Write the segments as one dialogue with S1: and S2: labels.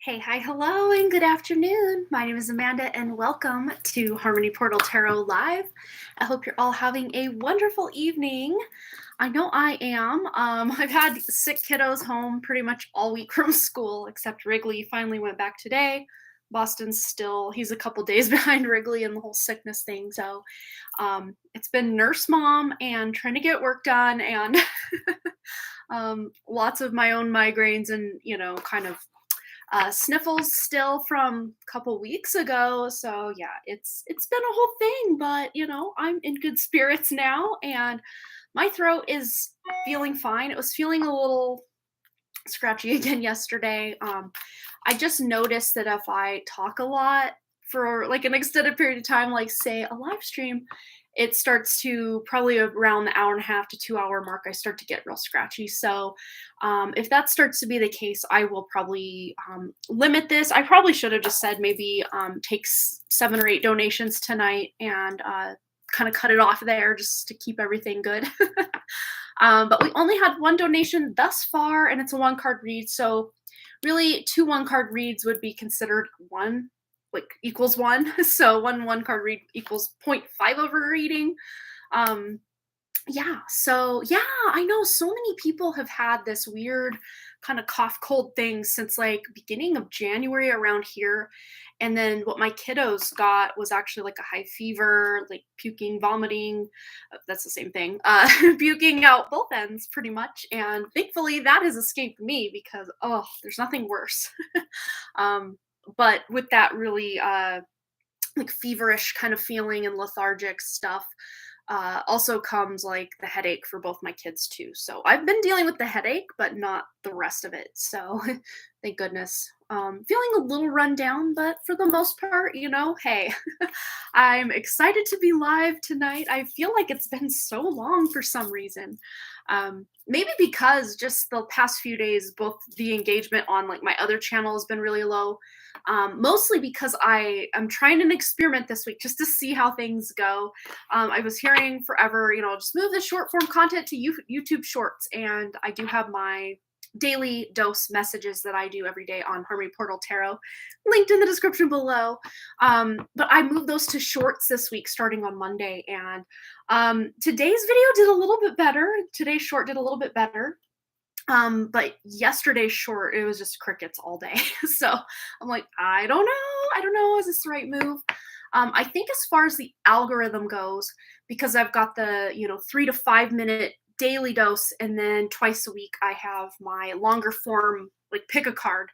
S1: Hey, hi, hello, and good afternoon. My name is Amanda, and welcome to Harmony Portal Tarot Live. I hope you're all having a wonderful evening. I know I am. I've had sick kiddos home pretty much all week from school, except Wrigley finally went back today. Boston's still, he's a couple days behind Wrigley in the whole sickness thing. So it's been nurse mom and trying to get work done and lots of my own migraines and, kind of sniffles still from a couple weeks ago. So yeah, it's been a whole thing, but I'm in good spirits now, and my throat is feeling fine. It was feeling a little scratchy again yesterday. I just noticed that if I talk a lot for like an extended period of time, like say a live stream, it starts to probably around the hour and a half to 2 hour mark, I start to get real scratchy. So if that starts to be the case, I will probably limit this. I probably should have just said maybe take 7 or 8 donations tonight and kind of cut it off there just to keep everything good. But we only had one donation thus far, and it's a one card read. So, really, two one card reads would be considered one, like equals one. So, one card read equals zero.5 of a reading. Um, yeah, I know so many people have had this weird kind of cough cold thing since like beginning of January around here. And then what my kiddos got was actually like a high fever, like puking, vomiting. That's the same thing. Puking out both ends pretty much. And thankfully that has escaped me because there's nothing worse. um, but with that really like feverish kind of feeling and lethargic stuff also comes like the headache for both my kids too. So I've been dealing with the headache, but not the rest of it. So thank goodness. Feeling a little run down, but for the most part, hey, I'm excited to be live tonight. I feel like it's been so long for some reason. Maybe because just the past few days, both the engagement on like my other channel has been really low. Mostly because I'm trying an experiment this week just to see how things go. I was hearing forever, just move the short form content to YouTube Shorts, and I do have my daily dose messages that I do every day on Harmony Portal Tarot, linked in the description below. But I moved those to Shorts this week, starting on Monday, and today's video did a little bit better. Today's short did a little bit better. But yesterday's short, it was just crickets all day. So I'm like, I don't know. I don't know. Is this the right move? I think as far as the algorithm goes, because I've got the, 3 to 5 minute daily dose, and then twice a week I have my longer form, like pick a card.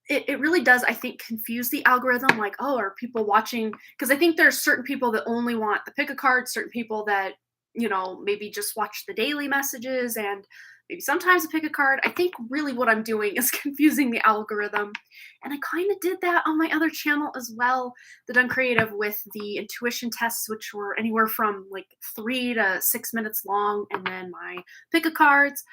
S1: It really does, I think, confuse the algorithm. Like, oh, are people watching? Because I think there's certain people that only want the pick a card, certain people that, maybe just watch the daily messages, and maybe sometimes I pick a card. I think really what I'm doing is confusing the algorithm. And I kind of did that on my other channel as well, the Done Creative, with the intuition tests, which were anywhere from like 3 to 6 minutes long, and then my pick a cards.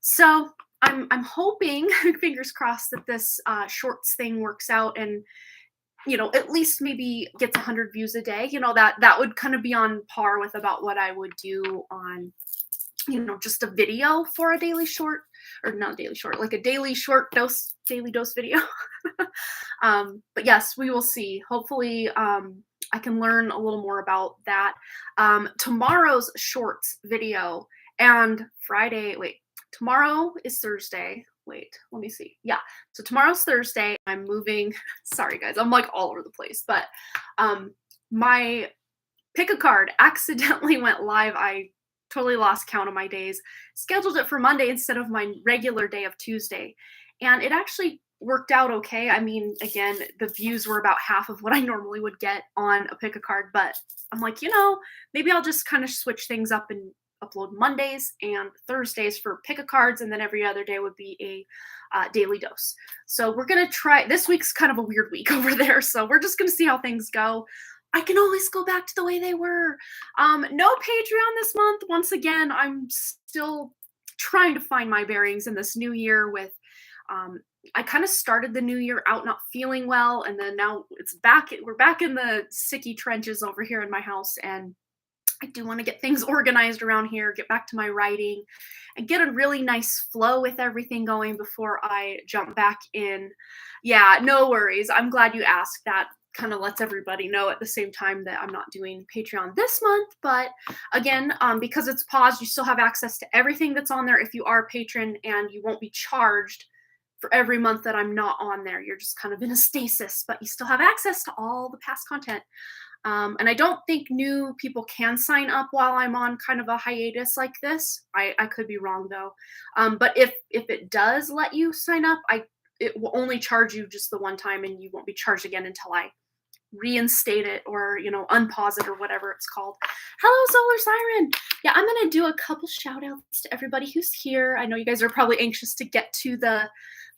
S1: So I'm hoping, fingers crossed, that this shorts thing works out and at least maybe gets 100 views a day. That would kind of be on par with about what I would do on just a video for a daily short, or not a daily short, like a daily short dose, daily dose video. But yes, we will see. Hopefully, I can learn a little more about that. Tomorrow's shorts video and tomorrow is Thursday. Wait, let me see. Yeah, so tomorrow's Thursday. I'm moving. Sorry, guys, I'm like all over the place, but my pick a card accidentally went live. I totally lost count of my days, scheduled it for Monday instead of my regular day of Tuesday. And it actually worked out okay. I mean, again, the views were about half of what I normally would get on a pick a card, but I'm like, maybe I'll just kind of switch things up and upload Mondays and Thursdays for pick a cards, and then every other day would be a daily dose. So we're gonna try. This week's kind of a weird week over there, so we're just gonna see how things go. I can always go back to the way they were. No Patreon this month. Once again, I'm still trying to find my bearings in this new year with I kind of started the new year out not feeling well, and then now it's back. We're back in the sicky trenches over here in my house, and I do want to get things organized around here, get back to my writing, and get a really nice flow with everything going before I jump back in. Yeah, no worries. I'm glad you asked. That kind of lets everybody know at the same time that I'm not doing Patreon this month. But again, because it's paused, you still have access to everything that's on there if you are a patron, and you won't be charged for every month that I'm not on there. You're just kind of in a stasis, but you still have access to all the past content. And I don't think new people can sign up while I'm on kind of a hiatus like this. I could be wrong though. But if it does let you sign up, it will only charge you just the one time, and you won't be charged again until I reinstate it, or unpause it, or whatever it's called. Hello, Solar Siren. Yeah, I'm gonna do a couple shout outs to everybody who's here. I know you guys are probably anxious to get to the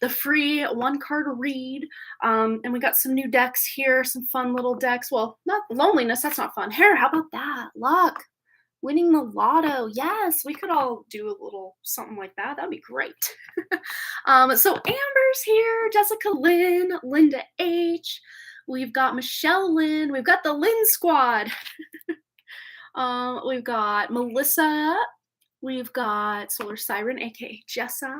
S1: free one card read. And we got some new decks here, some fun little decks. Well, not loneliness, that's not fun. Here, how about that? Luck, winning the lotto. Yes, we could all do a little something like that. That'd be great. So Amber's here, Jessica Lynn, Linda H. We've got Michelle Lynn. We've got the Lynn squad. We've got Melissa. We've got Solar Siren, aka Jessa.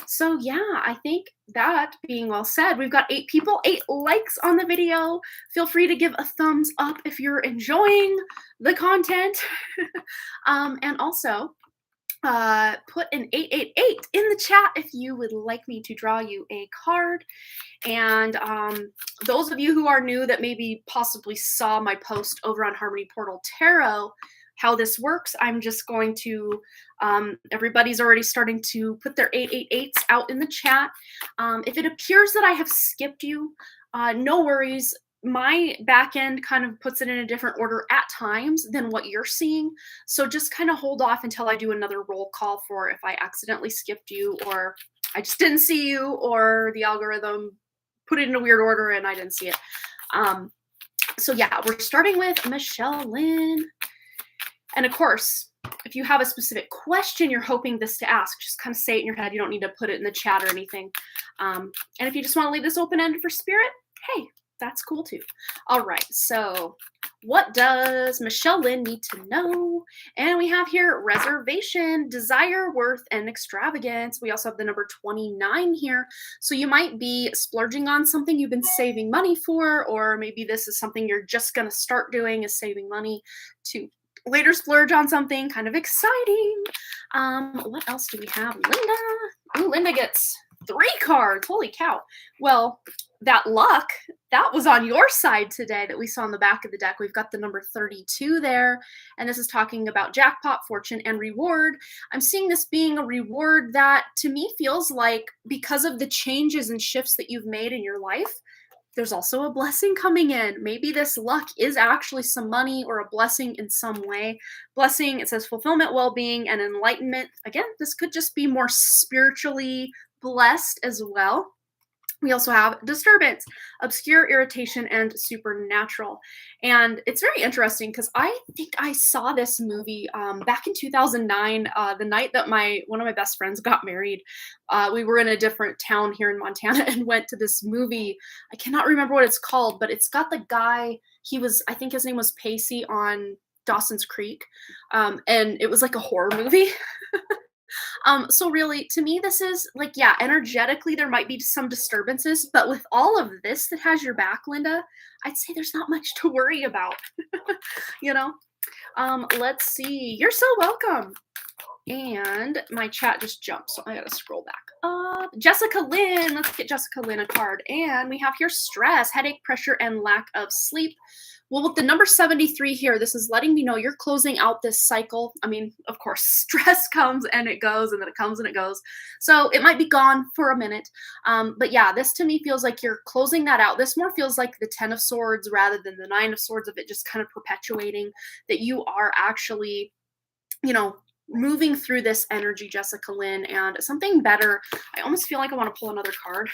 S1: So yeah, I think that being well said, we've got 8 people, 8 likes on the video. Feel free to give a thumbs up if you're enjoying the content. And also, put an 888 in the chat if you would like me to draw you a card. And those of you who are new that maybe possibly saw my post over on Harmony Portal Tarot, how this works, I'm just going to, everybody's already starting to put their 888s out in the chat. If it appears that I have skipped you, no worries. My back end kind of puts it in a different order at times than what you're seeing. So just kind of hold off until I do another roll call for if I accidentally skipped you, or I just didn't see you, or the algorithm put it in a weird order and I didn't see it. So yeah, we're starting with Michelle Lynn. And of course, if you have a specific question you're hoping this to ask, just kind of say it in your head. You don't need to put it in the chat or anything. And if you just want to leave this open-ended for spirit, hey, that's cool too. All right, so what does Michelle Lynn need to know? And we have here reservation, desire, worth, and extravagance. We also have the number 29 here. So you might be splurging on something you've been saving money for, or maybe this is something you're just going to start doing, is saving money to later splurge on something kind of exciting. What else do we have? Linda. Ooh, Linda gets 3 cards. Holy cow. Well, that luck, that was on your side today that we saw on the back of the deck. We've got the number 32 there, and this is talking about jackpot, fortune, and reward. I'm seeing this being a reward that to me feels like, because of the changes and shifts that you've made in your life, there's also a blessing coming in. Maybe this luck is actually some money or a blessing in some way. Blessing, it says fulfillment, well-being, and enlightenment. Again, this could just be more spiritually blessed as well. We also have disturbance, obscure, irritation, and supernatural. And it's very interesting because I think I saw this movie back in 2009, the night that one of my best friends got married. We were in a different town here in Montana and went to this movie. I cannot remember what it's called, but it's got the guy, I think his name was Pacey on Dawson's Creek. And it was like a horror movie. So really, to me, this is like, yeah, energetically, there might be some disturbances, but with all of this that has your back, Linda, I'd say there's not much to worry about, Let's see. You're so welcome. And my chat just jumped, so I gotta scroll back up. Jessica Lynn, let's get Jessica Lynn a card. And we have here stress, headache, pressure, and lack of sleep. Well, with the number 73 here, this is letting me know you're closing out this cycle. I mean, of course, stress comes and it goes, and then it comes and it goes. So it might be gone for a minute. But yeah, this to me feels like you're closing that out. This more feels like the 10 of Swords rather than the 9 of Swords, of it just kind of perpetuating that you are actually, moving through this energy, Jessica Lynn, and something better. I almost feel like I want to pull another card.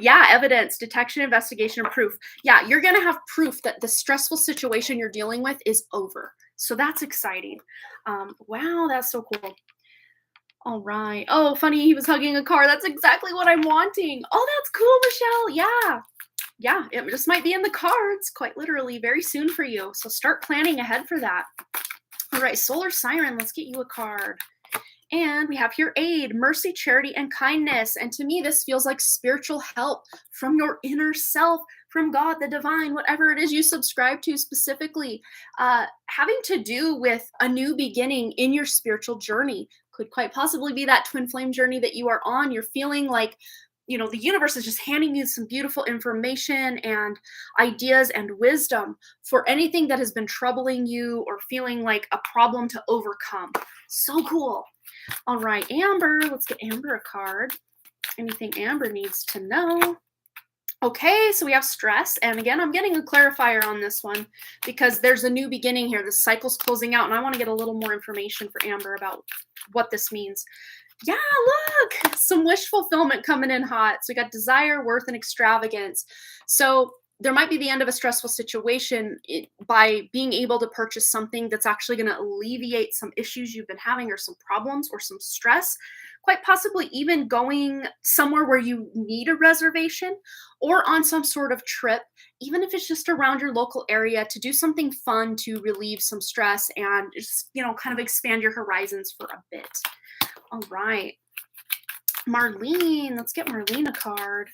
S1: Yeah, evidence, detection, investigation, and proof. Yeah, you're going to have proof that the stressful situation you're dealing with is over. So that's exciting. Wow, that's so cool. All right. Oh, funny, he was hugging a car. That's exactly what I'm wanting. Oh, that's cool, Michelle. Yeah. Yeah, it just might be in the cards, quite literally, very soon for you. So start planning ahead for that. All right, Solar Siren, let's get you a card. And we have here aid, mercy, charity, and kindness. And to me, this feels like spiritual help from your inner self, from God, the divine, whatever it is you subscribe to specifically, having to do with a new beginning in your spiritual journey. Could quite possibly be that twin flame journey that you are on. You're feeling like, the universe is just handing you some beautiful information and ideas and wisdom for anything that has been troubling you or feeling like a problem to overcome. So cool. All right, Amber, let's get Amber a card. Anything Amber needs to know. Okay, so we have stress. And again, I'm getting a clarifier on this one because there's a new beginning here. The cycle's closing out, and I want to get a little more information for Amber about what this means. Yeah, look, some wish fulfillment coming in hot. So we got desire, worth, and extravagance. So there might be the end of a stressful situation by being able to purchase something that's actually going to alleviate some issues you've been having or some problems or some stress, quite possibly even going somewhere where you need a reservation or on some sort of trip, even if it's just around your local area to do something fun to relieve some stress and just, kind of expand your horizons for a bit. All right. Marlene, let's get Marlene a card.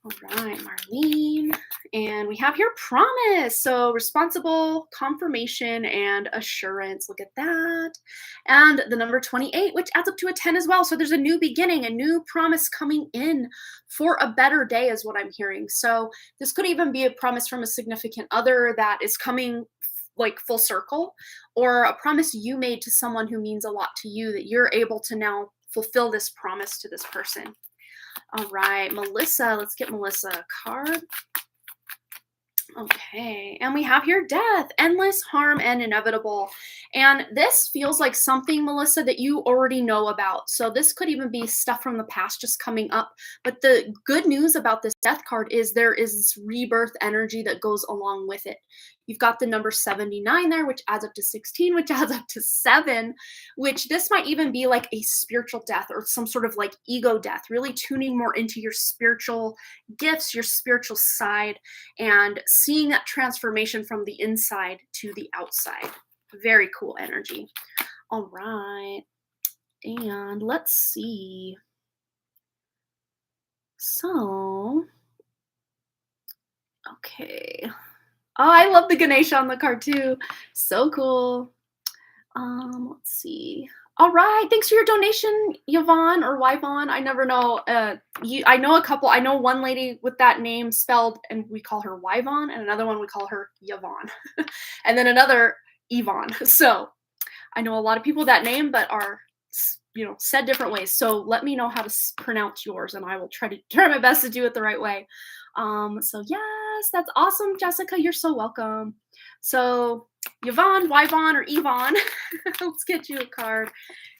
S1: All right, Marlene. And we have here promise. So responsible, confirmation, and assurance. Look at that. And the number 28, which adds up to a 10 as well. So there's a new beginning, a new promise coming in for a better day is what I'm hearing. So this could even be a promise from a significant other that is coming like full circle, or a promise you made to someone who means a lot to you that you're able to now fulfill this promise to this person. All right, Melissa, let's get Melissa a card. Okay, and we have here death, endless harm and inevitable. And this feels like something, Melissa, that you already know about. So this could even be stuff from the past just coming up. But the good news about this death card is there is this rebirth energy that goes along with it. You've got the number 79 there, which adds up to 16, which adds up to 7, which this might even be like a spiritual death or some sort of like ego death, really tuning more into your spiritual gifts, your spiritual side, and seeing that transformation from the inside to the outside. Very cool energy. All right. And let's see. So, okay. Oh, I love the Ganesha on the card too. So cool. Let's see. All right. Thanks for your donation, Yvonne or Yvonne. I never know. I know a couple. I know one lady with that name spelled, and we call her Yvonne, and another one we call her Yvonne, and then another Yvonne. So I know a lot of people with that name, but are said different ways. So let me know how to pronounce yours, and I will try my best to do it the right way. So yes, that's awesome, Jessica. You're so welcome. So Yvonne, Yvonne, or Yvonne, let's get you a card.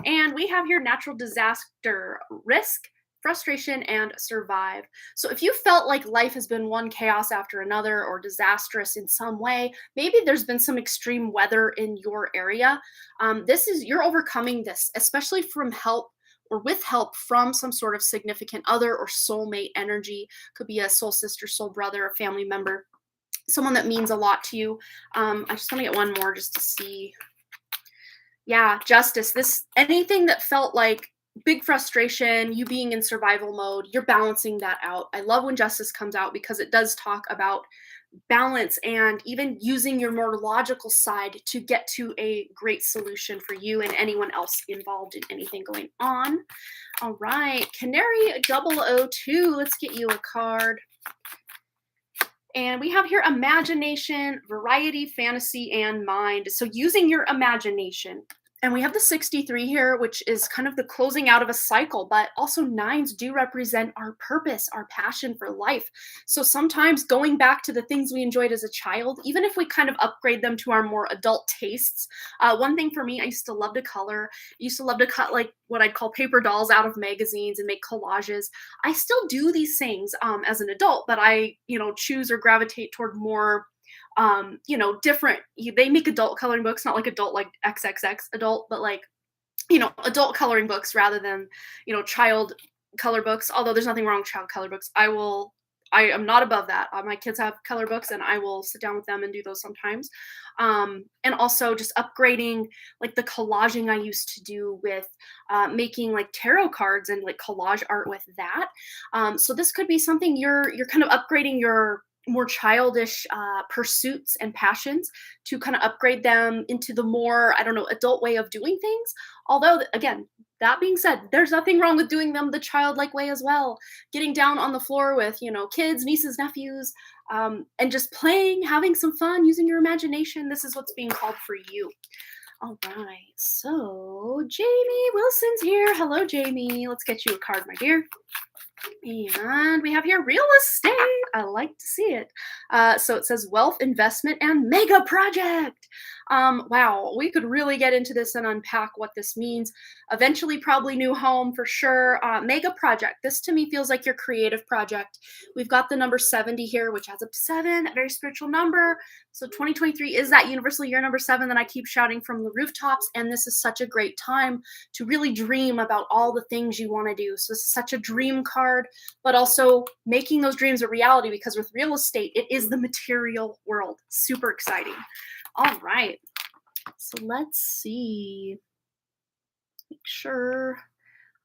S1: And we have here natural disaster, risk, frustration, and survive. So if you felt like life has been one chaos after another or disastrous in some way, maybe there's been some extreme weather in your area. You're overcoming this, especially from help or with help from some sort of significant other or soulmate energy. Could be a soul sister, soul brother, a family member, someone that means a lot to you. I just want to get one more just to see. Yeah, justice. Anything that felt like big frustration, you being in survival mode, you're balancing that out. I love when justice comes out because it does talk about balance and even using your more logical side to get to a great solution for you and anyone else involved in anything going on. All right, Canary 002, let's get you a card. And we have here imagination, variety, fantasy, and mind. So using your imagination. And we have the 63 here, which is kind of the closing out of a cycle, but also nines do represent our purpose, our passion for life. So sometimes going back to the things we enjoyed as a child, even if we kind of upgrade them to our more adult tastes. One thing for me, I used to love to color. I used to love to cut like what I'd call paper dolls out of magazines and make collages. I still do these things as an adult, but I, choose or gravitate toward more different. They make adult coloring books, not like adult like XXX adult, but like, adult coloring books rather than, child color books. Although there's nothing wrong with child color books. I will I am not above that. My kids have color books, and I will sit down with them and do those sometimes. And also just upgrading like the collaging I used to do with making like tarot cards and like collage art with that. So this could be something you're kind of upgrading your more childish pursuits and passions to kind of upgrade them into the more, I don't know, adult way of doing things. Although, again, that being said, there's nothing wrong with doing them the childlike way as well. Getting down on the floor with, kids, nieces, nephews, and just playing, having some fun, using your imagination. This is what's being called for you. All right. So, Jamie Wilson's here. Hello, Jamie. Let's get you a card, my dear. And we have here real estate. I like to see it. So it says wealth investment and mega project. Wow, we could really get into this and unpack what this means. Eventually, probably new home for sure. Mega project. This to me feels like your creative project. We've got the number 70 here, which adds up to 7, a very spiritual number. So 2023 is that universal year number 7 that I keep shouting from the rooftops. And this is such a great time to really dream about all the things you want to do. So this is such a dream card, but also making those dreams a reality, because with real estate, it is the material world. Super exciting. All right. So let's see. Make sure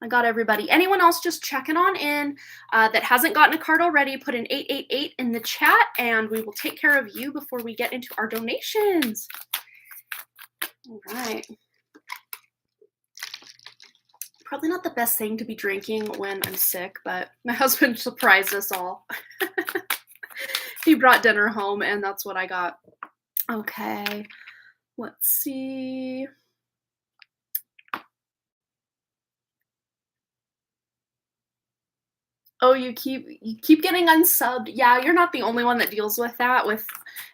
S1: I got everybody. Anyone else just checking on in that hasn't gotten a card already, put an 888 in the chat, and we will take care of you before we get into our donations. All right. Probably not the best thing to be drinking when I'm sick, but my husband surprised us all. He brought dinner home, and that's what I got. Okay, let's see. Oh, you keep getting unsubbed. Yeah, you're not the only one that deals with that. With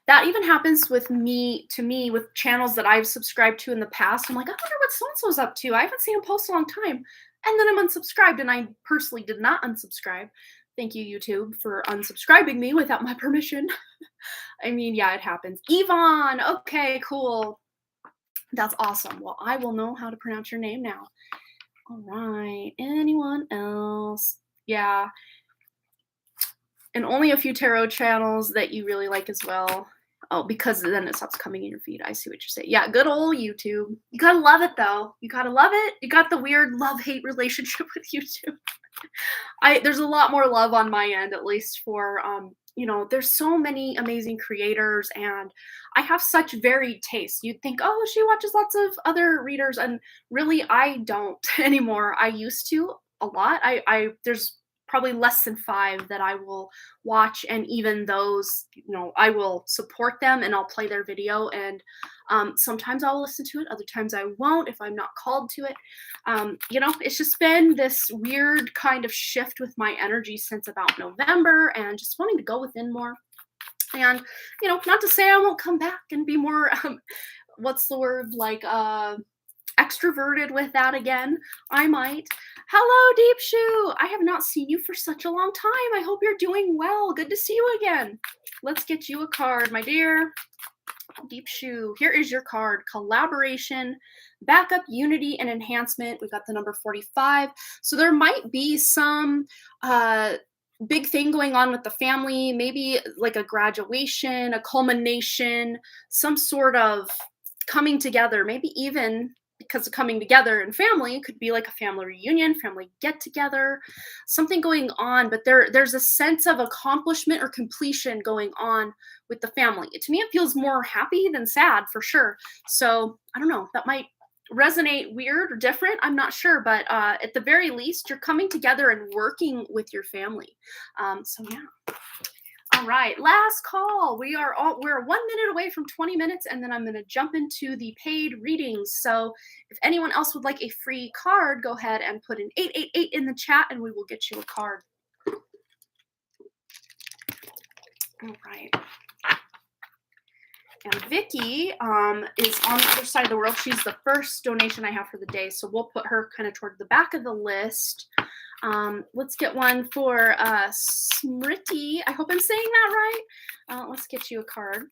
S1: that even happens with me with channels that I've subscribed to in the past. I'm like, I wonder what so-and-so's up to. I haven't seen him post a long time. And then I'm unsubscribed, and I personally did not unsubscribe. Thank you, YouTube, for unsubscribing me without my permission. I mean, yeah, it happens. Yvonne, okay, cool. That's awesome. Well, I will know how to pronounce your name now. All right. Anyone else? Yeah. And only a few tarot channels that you really like as well. Oh, because then it stops coming in your feed. I see what you're saying. Yeah, good old YouTube. You gotta love it, though. You gotta love it. You got the weird love-hate relationship with YouTube. There's a lot more love on my end, at least for there's so many amazing creators, and I have such varied tastes. You'd think, oh, she watches lots of other readers, and really I don't anymore. I used to a lot. There's probably less than 5 that I will watch, and even those, I will support them and I'll play their video, and sometimes I'll listen to it, other times I won't if I'm not called to it. It's just been this weird kind of shift with my energy since about November, and just wanting to go within more. And, not to say I won't come back and be more, what's the word, like, extroverted with that again. I might. Hello, Deep Shoe. I have not seen you for such a long time. I hope you're doing well. Good to see you again. Let's get you a card, my dear. Deep Shoe. Here is your card. Collaboration, backup, unity, and enhancement. We've got the number 45. So there might be some big thing going on with the family, maybe like a graduation, a culmination, some sort of coming together, maybe even because of coming together and family, it could be like a family reunion, family get together, something going on, but there's a sense of accomplishment or completion going on with the family. To me, it feels more happy than sad for sure. So I don't know, that might resonate weird or different. I'm not sure, but at the very least, you're coming together and working with your family. So yeah. All right, last call. We're 1 minute away from 20 minutes, and then I'm going to jump into the paid readings. So if anyone else would like a free card, go ahead and put an 888 in the chat, and we will get you a card. All right. And Vicky is on the other side of the world. She's the first donation I have for the day, so we'll put her kind of toward the back of the list. Let's get one for Smriti. I hope I'm saying that right. Let's get you a card.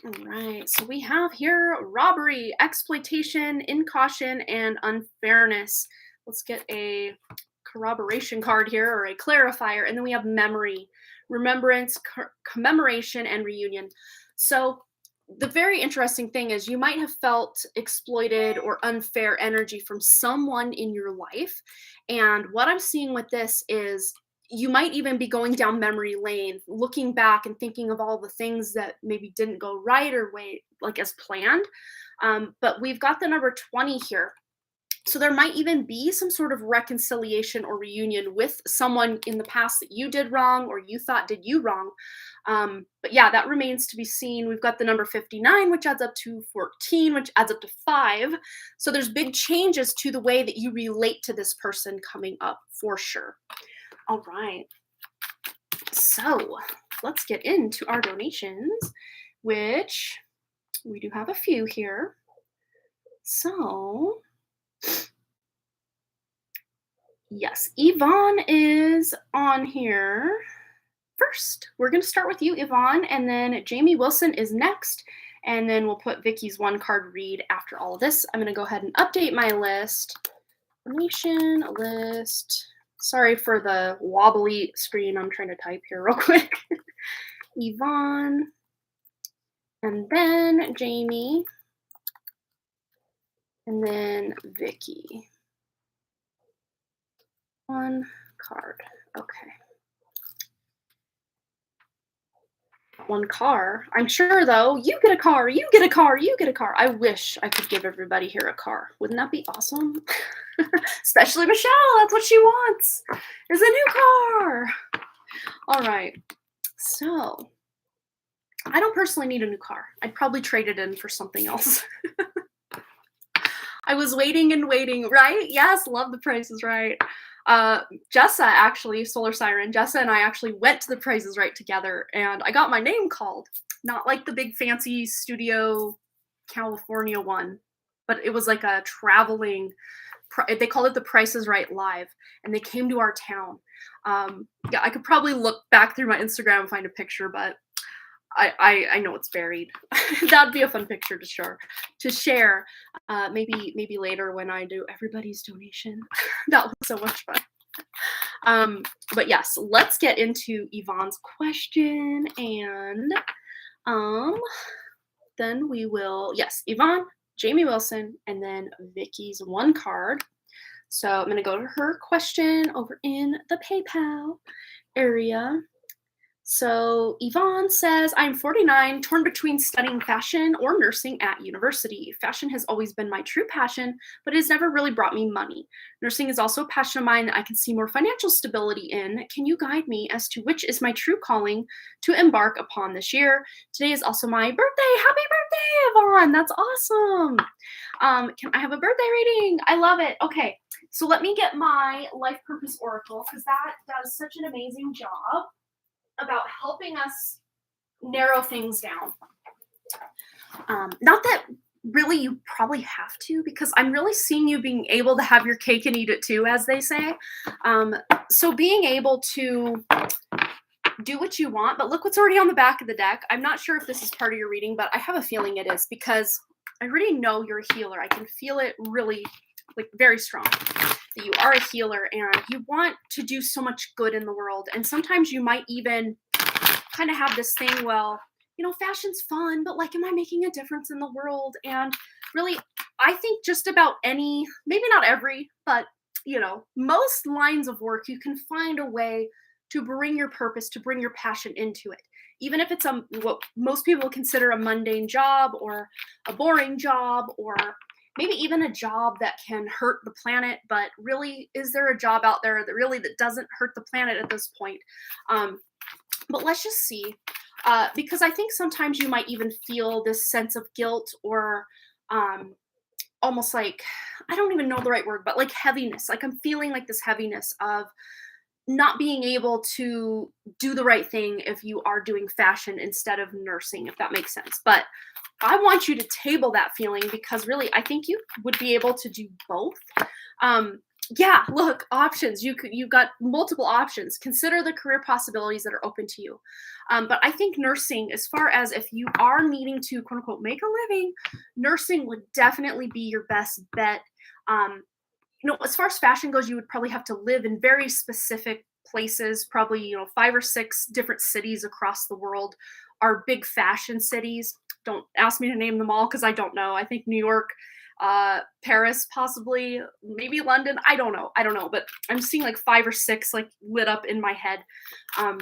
S1: All right, so we have here robbery, exploitation, incaution, and unfairness. Let's get a corroboration card here, or a clarifier, and then we have memory, remembrance, commemoration, and reunion. So the very interesting thing is you might have felt exploited or unfair energy from someone in your life. And what I'm seeing with this is you might even be going down memory lane, looking back and thinking of all the things that maybe didn't go right or way like as planned. But we've got the number 20 here. So there might even be some sort of reconciliation or reunion with someone in the past that you did wrong or you thought did you wrong. But yeah, that remains to be seen. We've got the number 59, which adds up to 14, which adds up to 5. So there's big changes to the way that you relate to this person coming up for sure. All right. So let's get into our donations, which we do have a few here. So yes, Yvonne is on here first. We're going to start with you, Yvonne, and then Jamie Wilson is next, and then we'll put Vicky's one card read after all of this. I'm going to go ahead and update my list. Donation list. Sorry for the wobbly screen. I'm trying to type here real quick. Yvonne, and then Jamie, and then Vicky. One card. Okay. One car. I'm sure, though, you get a car, you get a car, you get a car. I wish I could give everybody here a car. Wouldn't that be awesome? Especially Michelle. That's what she wants, is a new car. All right. So I don't personally need a new car. I'd probably trade it in for something else. I was waiting and waiting, right? Yes, love The Price is Right. Jessa, actually, Solar Siren, Jessa and I actually went to The Price is Right together, and I got my name called. Not like the big fancy studio California one, but it was like a traveling, they called it The Price is Right Live, and they came to our town. Yeah, I could probably look back through my Instagram and find a picture, but I know it's buried. That'd be a fun picture to share. Maybe later when I do everybody's donation. That was so much fun. But yes, let's get into Yvonne's question, and then we will, yes, Yvonne, Jamie Wilson, and then Vicky's one card. So I'm gonna go to her question over in the PayPal area. So Yvonne says, I'm 49, torn between studying fashion or nursing at university. Fashion has always been my true passion, but it has never really brought me money. Nursing is also a passion of mine that I can see more financial stability in. Can you guide me as to which is my true calling to embark upon this year? Today is also my birthday. Happy birthday, Yvonne. That's awesome. Can I have a birthday reading? I love it. Okay, so let me get my Life Purpose Oracle, because that does such an amazing job about helping us narrow things down. Not that really you probably have to, because I'm really seeing you being able to have your cake and eat it too, as they say. So being able to do what you want, but look what's already on the back of the deck. I'm not sure if this is part of your reading, but I have a feeling it is, because I already know you're a healer. I can feel it really, like, very strong. That you are a healer and you want to do so much good in the world. And sometimes you might even kind of have this thing, well, you know, fashion's fun, but like, am I making a difference in the world? And really, I think just about any, maybe not every, but you know, most lines of work, you can find a way to bring your purpose, to bring your passion into it. Even if it's what most people consider a mundane job or a boring job, or maybe even a job that can hurt the planet, but really, is there a job out there that doesn't hurt the planet at this point? But let's just see, because I think sometimes you might even feel this sense of guilt, or almost like, I don't even know the right word, but like heaviness. Like, I'm feeling like this heaviness of not being able to do the right thing if you are doing fashion instead of nursing, if that makes sense. But I want you to table that feeling, because really, I think you would be able to do both. Yeah, look, options. You've got multiple options. Consider the career possibilities that are open to you. But I think nursing, as far as if you are needing to, quote unquote, make a living, nursing would definitely be your best bet. as far as fashion goes, you would probably have to live in very specific places, probably, 5 or 6 different cities across the world are big fashion cities. Don't ask me to name them all because I don't know. I think New York, Paris, possibly, maybe London. I don't know, but I'm seeing like 5 or 6 like lit up in my head. Um,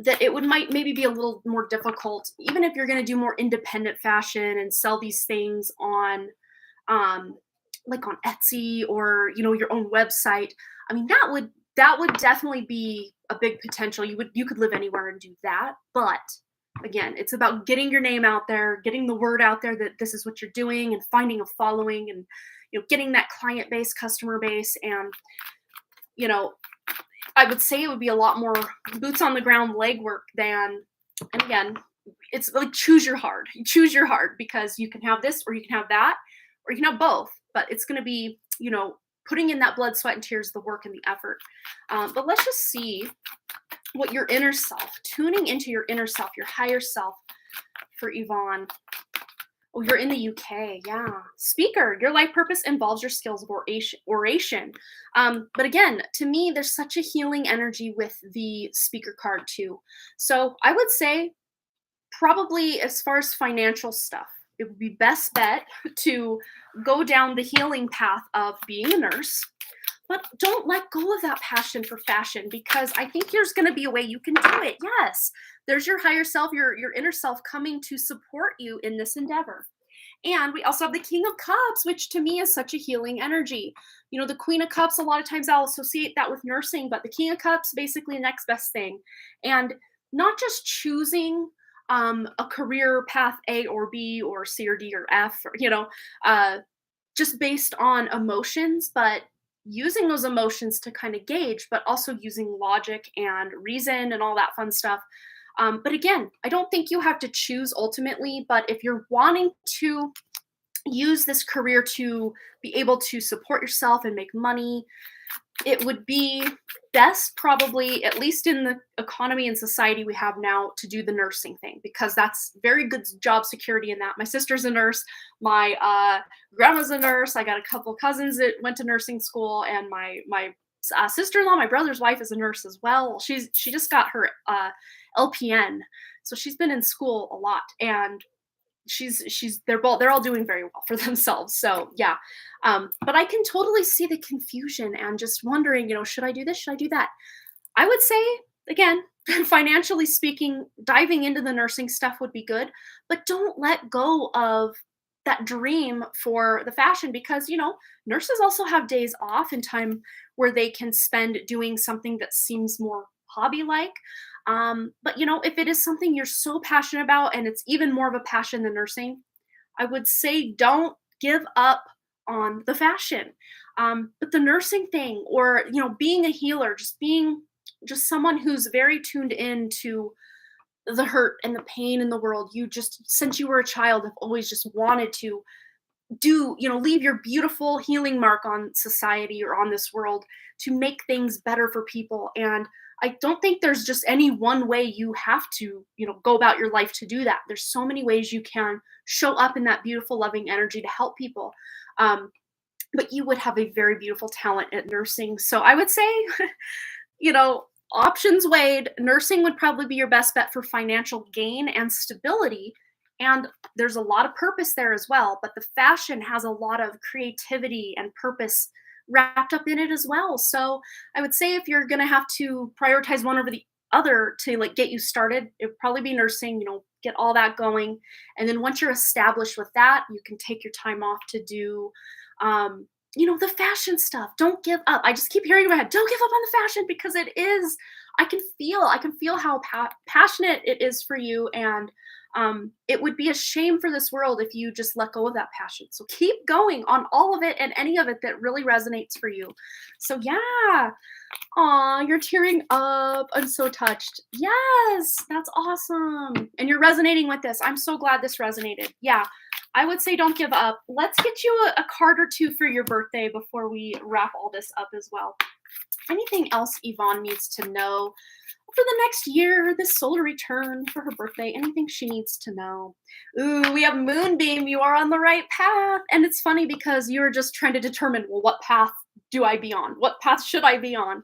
S1: that it would might maybe be a little more difficult, even if you're going to do more independent fashion and sell these things on um, like on Etsy or your own website. I mean, that would definitely be a big potential. You could live anywhere and do that, but again, it's about getting your name out there, getting the word out there that this is what you're doing, and finding a following, and getting that client base, customer base, and you know I would say it would be a lot more boots on the ground legwork than, and again, it's like choose your hard. You choose your hard because you can have this or you can have that or you can have both, but it's going to be, putting in that blood, sweat, and tears, the work and the effort. But let's just see what your inner self, tuning into your inner self, your higher self for Yvonne. Oh, you're in the UK. Yeah. Speaker, your life purpose involves your skills of oration. But again, to me, there's such a healing energy with the speaker card too. So I would say probably as far as financial stuff, it would be best bet to go down the healing path of being a nurse. But don't let go of that passion for fashion, because I think there's going to be a way you can do it. Yes, there's your higher self, your inner self coming to support you in this endeavor. And we also have the King of Cups, which to me is such a healing energy. The Queen of Cups, a lot of times I'll associate that with nursing, but the King of Cups, basically the next best thing. And not just choosing a career path A or B or C or D or F, or, just based on emotions, but using those emotions to kind of gauge, but also using logic and reason and all that fun stuff. But again, I don't think you have to choose ultimately, but if you're wanting to use this career to be able to support yourself and make money, it would be best, probably, at least in the economy and society we have now, to do the nursing thing, because that's very good job security in that. My sister's a nurse. My grandma's a nurse. I got a couple cousins that went to nursing school, and my sister-in-law, my brother's wife, is a nurse as well. She just got her LPN, so she's been in school a lot, and they're all doing very well for themselves. So yeah, but I can totally see the confusion and just wondering, should I do this? Should I do that? I would say, again, financially speaking, diving into the nursing stuff would be good, but don't let go of that dream for the fashion, because nurses also have days off and time where they can spend doing something that seems more hobby like. But if it is something you're so passionate about and it's even more of a passion than nursing, I would say don't give up on the fashion. But the nursing thing, or being a healer, just being just someone who's very tuned in to the hurt and the pain in the world. You just, since you were a child, have always just wanted to leave your beautiful healing mark on society or on this world to make things better for people. And I don't think there's just any one way you have to, go about your life to do that. There's so many ways you can show up in that beautiful, loving energy to help people. But you would have a very beautiful talent at nursing. So I would say, options weighed, nursing would probably be your best bet for financial gain and stability. And there's a lot of purpose there as well. But the fashion has a lot of creativity and purpose wrapped up in it as well. So I would say if you're going to have to prioritize one over the other to like get you started, it would probably be nursing, get all that going. And then once you're established with that, you can take your time off to do, the fashion stuff. Don't give up. I just keep hearing in my head, don't give up on the fashion, because it is, I can feel how passionate it is for you. And it would be a shame for this world if you just let go of that passion. So keep going on all of it and any of it that really resonates for you. So yeah. Aw, you're tearing up. I'm so touched. Yes, that's awesome. And you're resonating with this. I'm so glad this resonated. Yeah, I would say don't give up. Let's get you a card or two for your birthday before we wrap all this up as well. Anything else Yvonne needs to know? for the next year, this solar return for her birthday, anything she needs to know. Ooh, we have Moonbeam. You are on the right path. And it's funny because you're just trying to determine, well, what path do I be on? What path should I be on?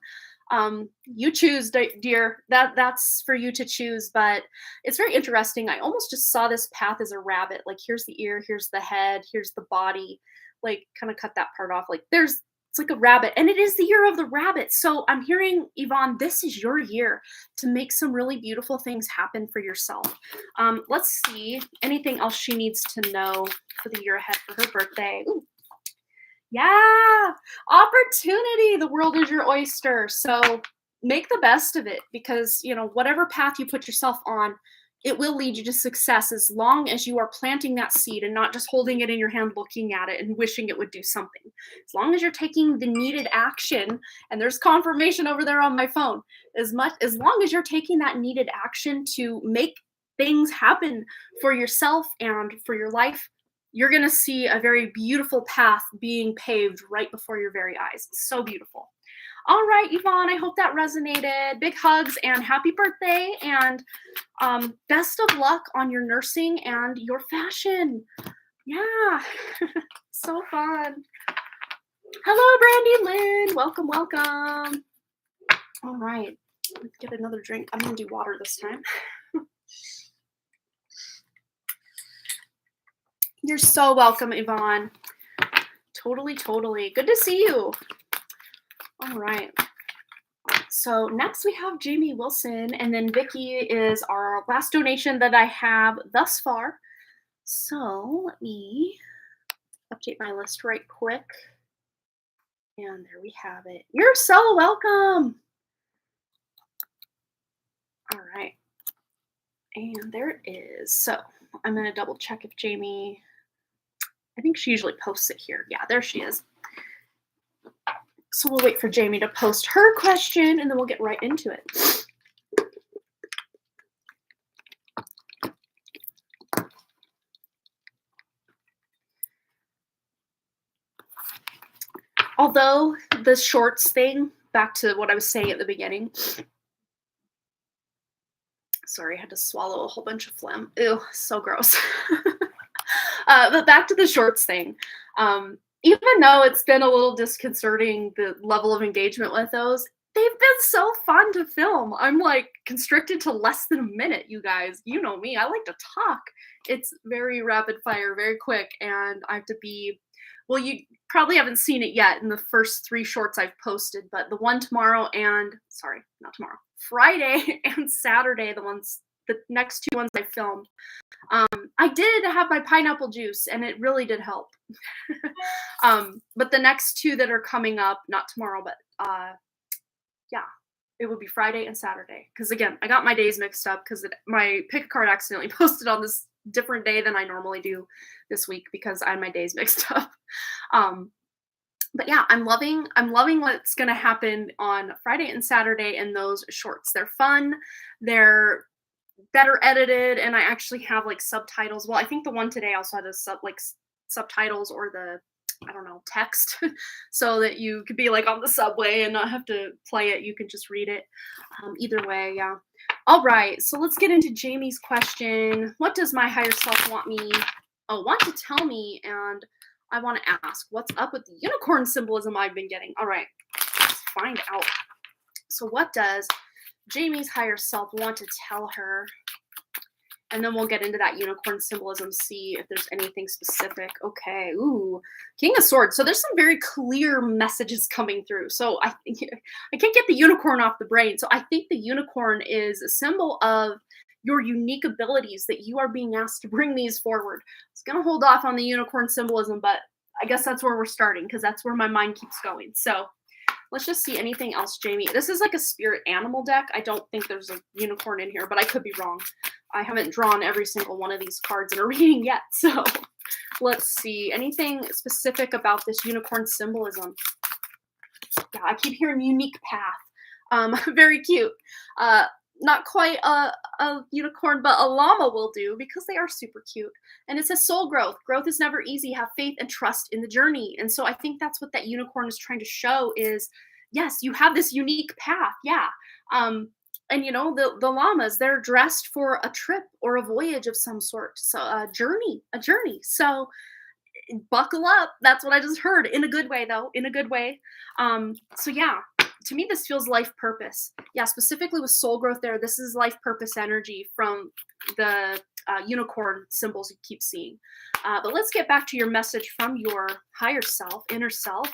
S1: You choose, dear. That's for you to choose. But it's very interesting. I almost just saw this path as a rabbit. Like, here's the ear, here's the head, here's the body. Like, kind of cut that part off. Like, it's like a rabbit, and it is the year of the rabbit. So I'm hearing, Yvonne, this is your year to make some really beautiful things happen for yourself. Let's see anything else she needs to know for the year ahead for her birthday. Ooh. Yeah, opportunity. The world is your oyster. So make the best of it, because, whatever path you put yourself on, it will lead you to success as long as you are planting that seed and not just holding it in your hand, looking at it and wishing it would do something. As long as you're taking the needed action, and there's confirmation over there on my phone, as long as you're taking that needed action to make things happen for yourself and for your life, you're going to see a very beautiful path being paved right before your very eyes. So beautiful. All right, Yvonne, I hope that resonated. Big hugs and happy birthday, and best of luck on your nursing and your fashion. Yeah, so fun. Hello, Brandy Lynn. Welcome, welcome. All right, let's get another drink. I'm going to do water this time. You're so welcome, Yvonne. Totally, totally. Good to see you. All right. So next we have Jamie Wilson, and then Vicky is our last donation that I have thus far. So let me update my list right quick. And there we have it. You're so welcome. All right. And there it is. So I'm going to double check if Jamie, I think she usually posts it here. Yeah, there she is. So we'll wait for Jamie to post her question, and then we'll get right into it. Although the shorts thing, back to what I was saying at the beginning. Sorry, I had to swallow a whole bunch of phlegm. Ew, so gross. But back to the shorts thing. Even though it's been a little disconcerting, the level of engagement with those, they've been so fun to film. I'm like constricted to less than a minute, you guys. You know me, I like to talk. It's very rapid fire, very quick, and I have to be, well, you probably haven't seen it yet in the first 3 shorts I've posted, but the one tomorrow and, sorry, not tomorrow, Friday and Saturday, the next 2 ones I filmed, I did have my pineapple juice, and it really did help. But the next 2 that are coming up, not tomorrow, but yeah, it would be Friday and Saturday. Because again, I got my days mixed up because my pick a card accidentally posted on this different day than I normally do this week because I had my days mixed up. But yeah, I'm loving what's going to happen on Friday and Saturday in those shorts. They're fun. They're better edited, and I actually have like subtitles. Well, I think the one today also had a subtitles or the, I don't know, text so that you could be like on the subway and not have to play it. You can just read it. Either way, yeah. All right, so let's get into Jamie's question. What does my higher self want to tell me? And I want to ask, what's up with the unicorn symbolism I've been getting? All right, let's find out. So what does Jamie's higher self want to tell her? And then we'll get into that unicorn symbolism, see if there's anything specific. Okay, ooh, King of Swords. So there's some very clear messages coming through. So I can't get the unicorn off the brain. So I think the unicorn is a symbol of your unique abilities that you are being asked to bring these forward. I was going to hold off on the unicorn symbolism, but I guess that's where we're starting because that's where my mind keeps going. So let's just see anything else, Jamie. This is like a spirit animal deck. I don't think there's a unicorn in here, but I could be wrong. I haven't drawn every single one of these cards in a reading yet. So let's see. Anything specific about this unicorn symbolism? Yeah, I keep hearing unique path. Very cute. Not quite a unicorn, but a llama will do because they are super cute. And it says soul growth. Growth is never easy. Have faith and trust in the journey. And so I think that's what that unicorn is trying to show is, yes, you have this unique path. Yeah. And the llamas, they're dressed for a trip or a voyage of some sort. So a journey. So buckle up. That's what I just heard, in a good way, though, in a good way. So yeah, to me this feels life purpose. Yeah, specifically with soul growth there, this is life purpose energy from the unicorn symbols you keep seeing. But let's get back to your message from your higher self, inner self,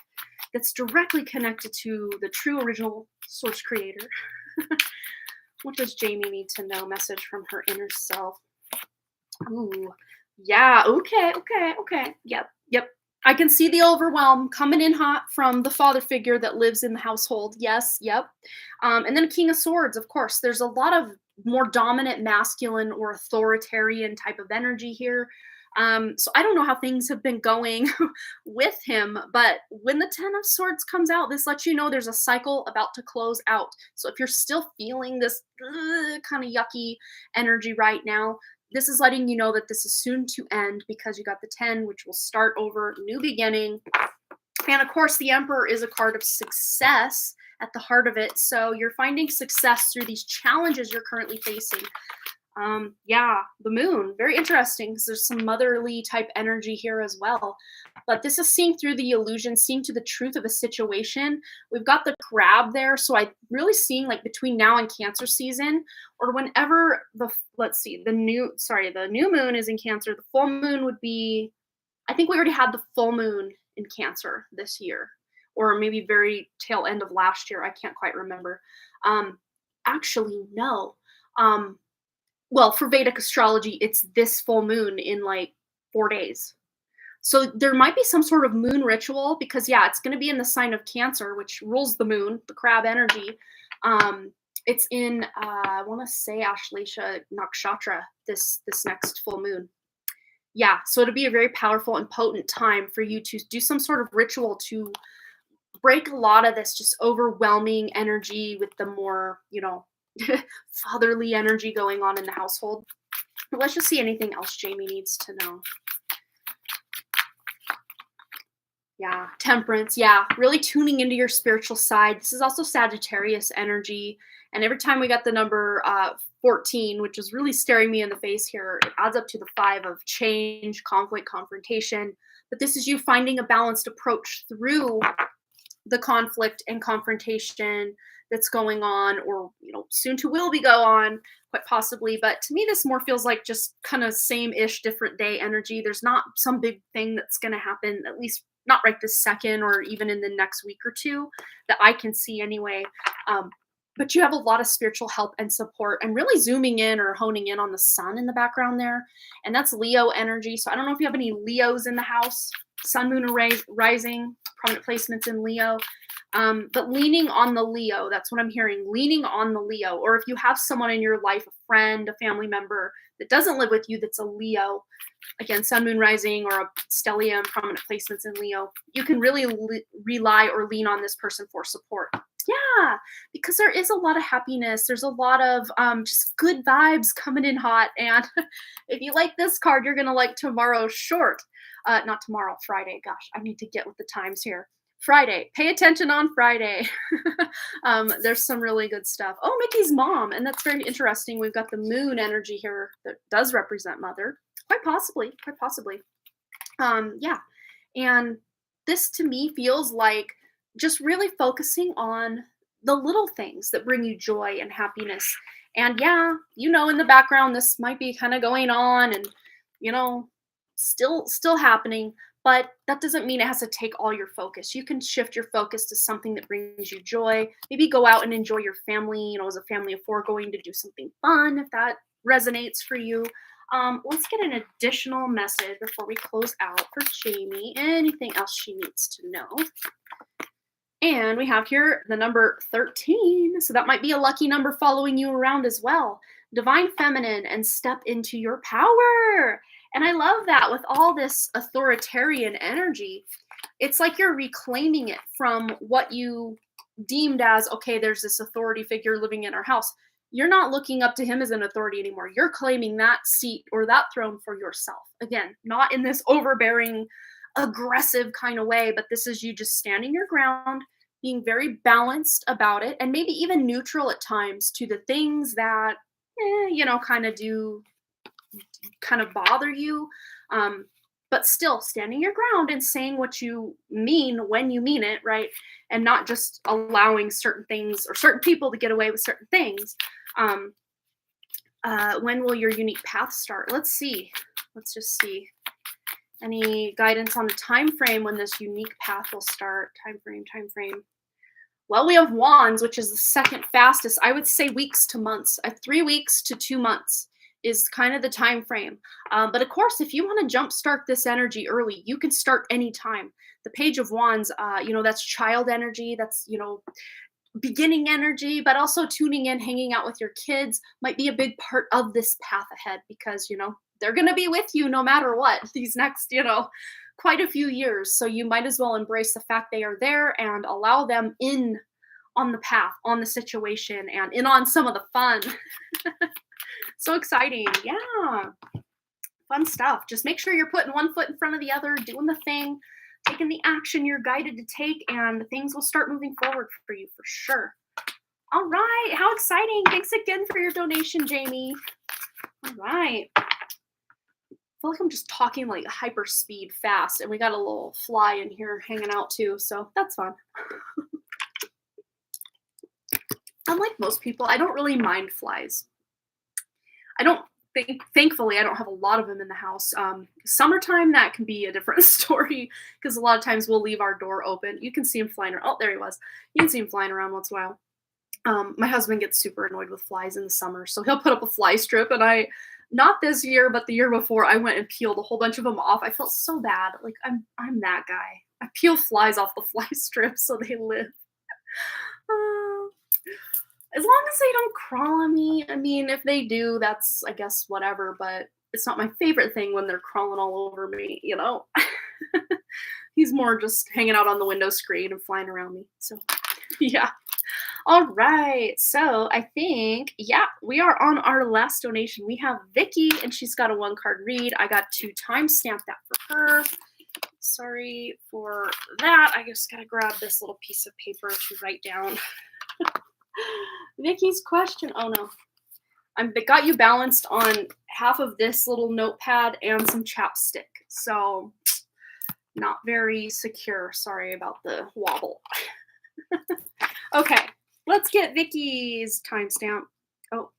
S1: that's directly connected to the true original source creator. What does Jamie need to know? Message from her inner self. Ooh, yeah. Okay. Okay. Okay. Yep. Yep. I can see the overwhelm coming in hot from the father figure that lives in the household. Yes. Yep. And then King of Swords, of course. There's a lot of more dominant, masculine, or authoritarian type of energy here. So I don't know how things have been going with him, but when the Ten of Swords comes out, this lets you know there's a cycle about to close out. So if you're still feeling this kind of yucky energy right now, this is letting you know that this is soon to end, because you got the 10, which will start over, new beginning. And of course, the Emperor is a card of success at the heart of it. So you're finding success through these challenges you're currently facing. Yeah, the Moon, very interesting, because there's some motherly type energy here as well. But this is seeing through the illusion, seeing to the truth of a situation. We've got the Crab there, so I'm really seeing, like, between now and Cancer season, or whenever let's see, the new moon is in Cancer. The full moon would be, I think we already had the full moon in Cancer this year, or maybe very tail end of last year. I can't quite remember. Um, Actually, no. Well, for Vedic astrology, it's this full moon in like 4 days. So there might be some sort of moon ritual, because yeah, it's going to be in the sign of Cancer, which rules the moon, the crab energy. It's in I want to say Ashleisha Nakshatra, this next full moon. Yeah, so it'll be a very powerful and potent time for you to do some sort of ritual to break a lot of this just overwhelming energy with the more, fatherly energy going on in the household. But let's just see anything else Jamie needs to know. Yeah, Temperance. Yeah, really tuning into your spiritual side. This is also Sagittarius energy. And every time we got the number 14, which is really staring me in the face here, it adds up to the 5 of change, conflict, confrontation. But this is you finding a balanced approach through the conflict and confrontation that's going on, or soon to will be go on, quite possibly. But to me, this more feels like just kind of same-ish, different day energy. There's not some big thing that's going to happen, at least not right this second, or even in the next week or two, that I can see anyway. But you have a lot of spiritual help and support. I'm really zooming in or honing in on the sun in the background there, and that's Leo energy. So I don't know if you have any Leos in the house. Sun, moon, rising, prominent placements in Leo. But leaning on the Leo, that's what I'm hearing, leaning on the Leo. Or if you have someone in your life, a friend, a family member that doesn't live with you, that's a Leo, again, sun, moon, rising, or a stellium, prominent placements in Leo, you can really rely or lean on this person for support. Yeah, because there is a lot of happiness. There's a lot of just good vibes coming in hot. And if you like this card, you're going to like tomorrow's short. Not tomorrow, Friday. Gosh, I need to get with the times here. Friday. Pay attention on Friday. There's some really good stuff. Oh, Mickey's mom. And that's very interesting. We've got the moon energy here that does represent mother. Quite possibly. Quite possibly. Yeah. And this to me feels like just really focusing on the little things that bring you joy and happiness. And yeah, in the background, this might be kind of going on and, still happening, but that doesn't mean it has to take all your focus. You can shift your focus to something that brings you joy. Maybe go out and enjoy your family, as a family of 4, going to do something fun, if that resonates for you. Let's get an additional message before we close out for Jamie. Anything else she needs to know? And we have here the number 13. So that might be a lucky number following you around as well. Divine feminine, and step into your power. And I love that with all this authoritarian energy. It's like you're reclaiming it from what you deemed as, okay, there's this authority figure living in our house. You're not looking up to him as an authority anymore. You're claiming that seat or that throne for yourself. Again, not in this overbearing, aggressive kind of way, but this is you just standing your ground, being very balanced about it, and maybe even neutral at times to the things that, kind of do kind of bother you. Um, but still standing your ground and saying what you mean when you mean it, right? And not just allowing certain things or certain people to get away with certain things. Um, when will your unique path start? Let's see. Let's just see. Any guidance on the time frame when this unique path will start? Time frame, time frame. Well, we have wands, which is the second fastest. I would say weeks to months. 3 weeks to 2 months is kind of the time frame. But of course, if you want to jumpstart this energy early, you can start anytime. The Page of Wands, that's child energy. That's, beginning energy, but also tuning in, hanging out with your kids might be a big part of this path ahead because, they're going to be with you no matter what these next, quite a few years. So you might as well embrace the fact they are there and allow them in on the path, on the situation, and in on some of the fun. So exciting. Yeah. Fun stuff. Just make sure you're putting one foot in front of the other, doing the thing, taking the action you're guided to take, and things will start moving forward for you for sure. All right. How exciting. Thanks again for your donation, Jamie. All right. I feel like I'm just talking like hyper speed fast, and we got a little fly in here hanging out too, so that's fun. Unlike most people, I don't really mind flies. Thankfully, I don't have a lot of them in the house. Summertime, that can be a different story because a lot of times we'll leave our door open. You can see him flying around. Oh, there he was. You can see him flying around once in a while. My husband gets super annoyed with flies in the summer, so he'll put up a fly strip, and not this year, but the year before, I went and peeled a whole bunch of them off. I felt so bad. Like, I'm that guy. I peel flies off the fly strip so they live. As long as they don't crawl on me. I mean, if they do, that's, I guess, whatever, but it's not my favorite thing when they're crawling all over me, He's more just hanging out on the window screen and flying around me. So, yeah. All right. So I think, we are on our last donation. We have Vicky, and she's got a 1-card read. I got to timestamp that for her. Sorry for that. I just got to grab this little piece of paper to write down. Vicky's question. Oh, no. I got you balanced on half of this little notepad and some chapstick. So not very secure. Sorry about the wobble. Okay. Let's get Vicky's timestamp. Oh,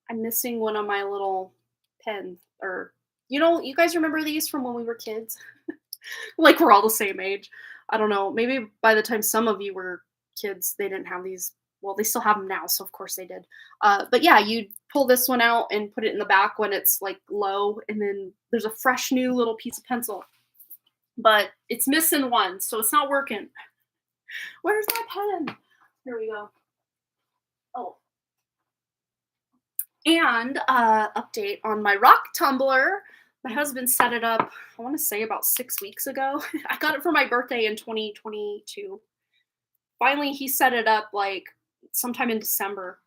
S1: I'm missing one of my little pens. Or, you guys remember these from when we were kids? Like, we're all the same age. I don't know. Maybe by the time some of you were kids, they didn't have these. Well, they still have them now, so of course they did. But yeah, you'd pull this one out and put it in the back when it's like low, and then there's a fresh new little piece of pencil. But it's missing one, so it's not working. Where's my pen? Here we go. Oh. And update on my rock tumbler. My husband set it up, I want to say about 6 weeks ago. I got it for my birthday in 2022. Finally, he set it up like sometime in December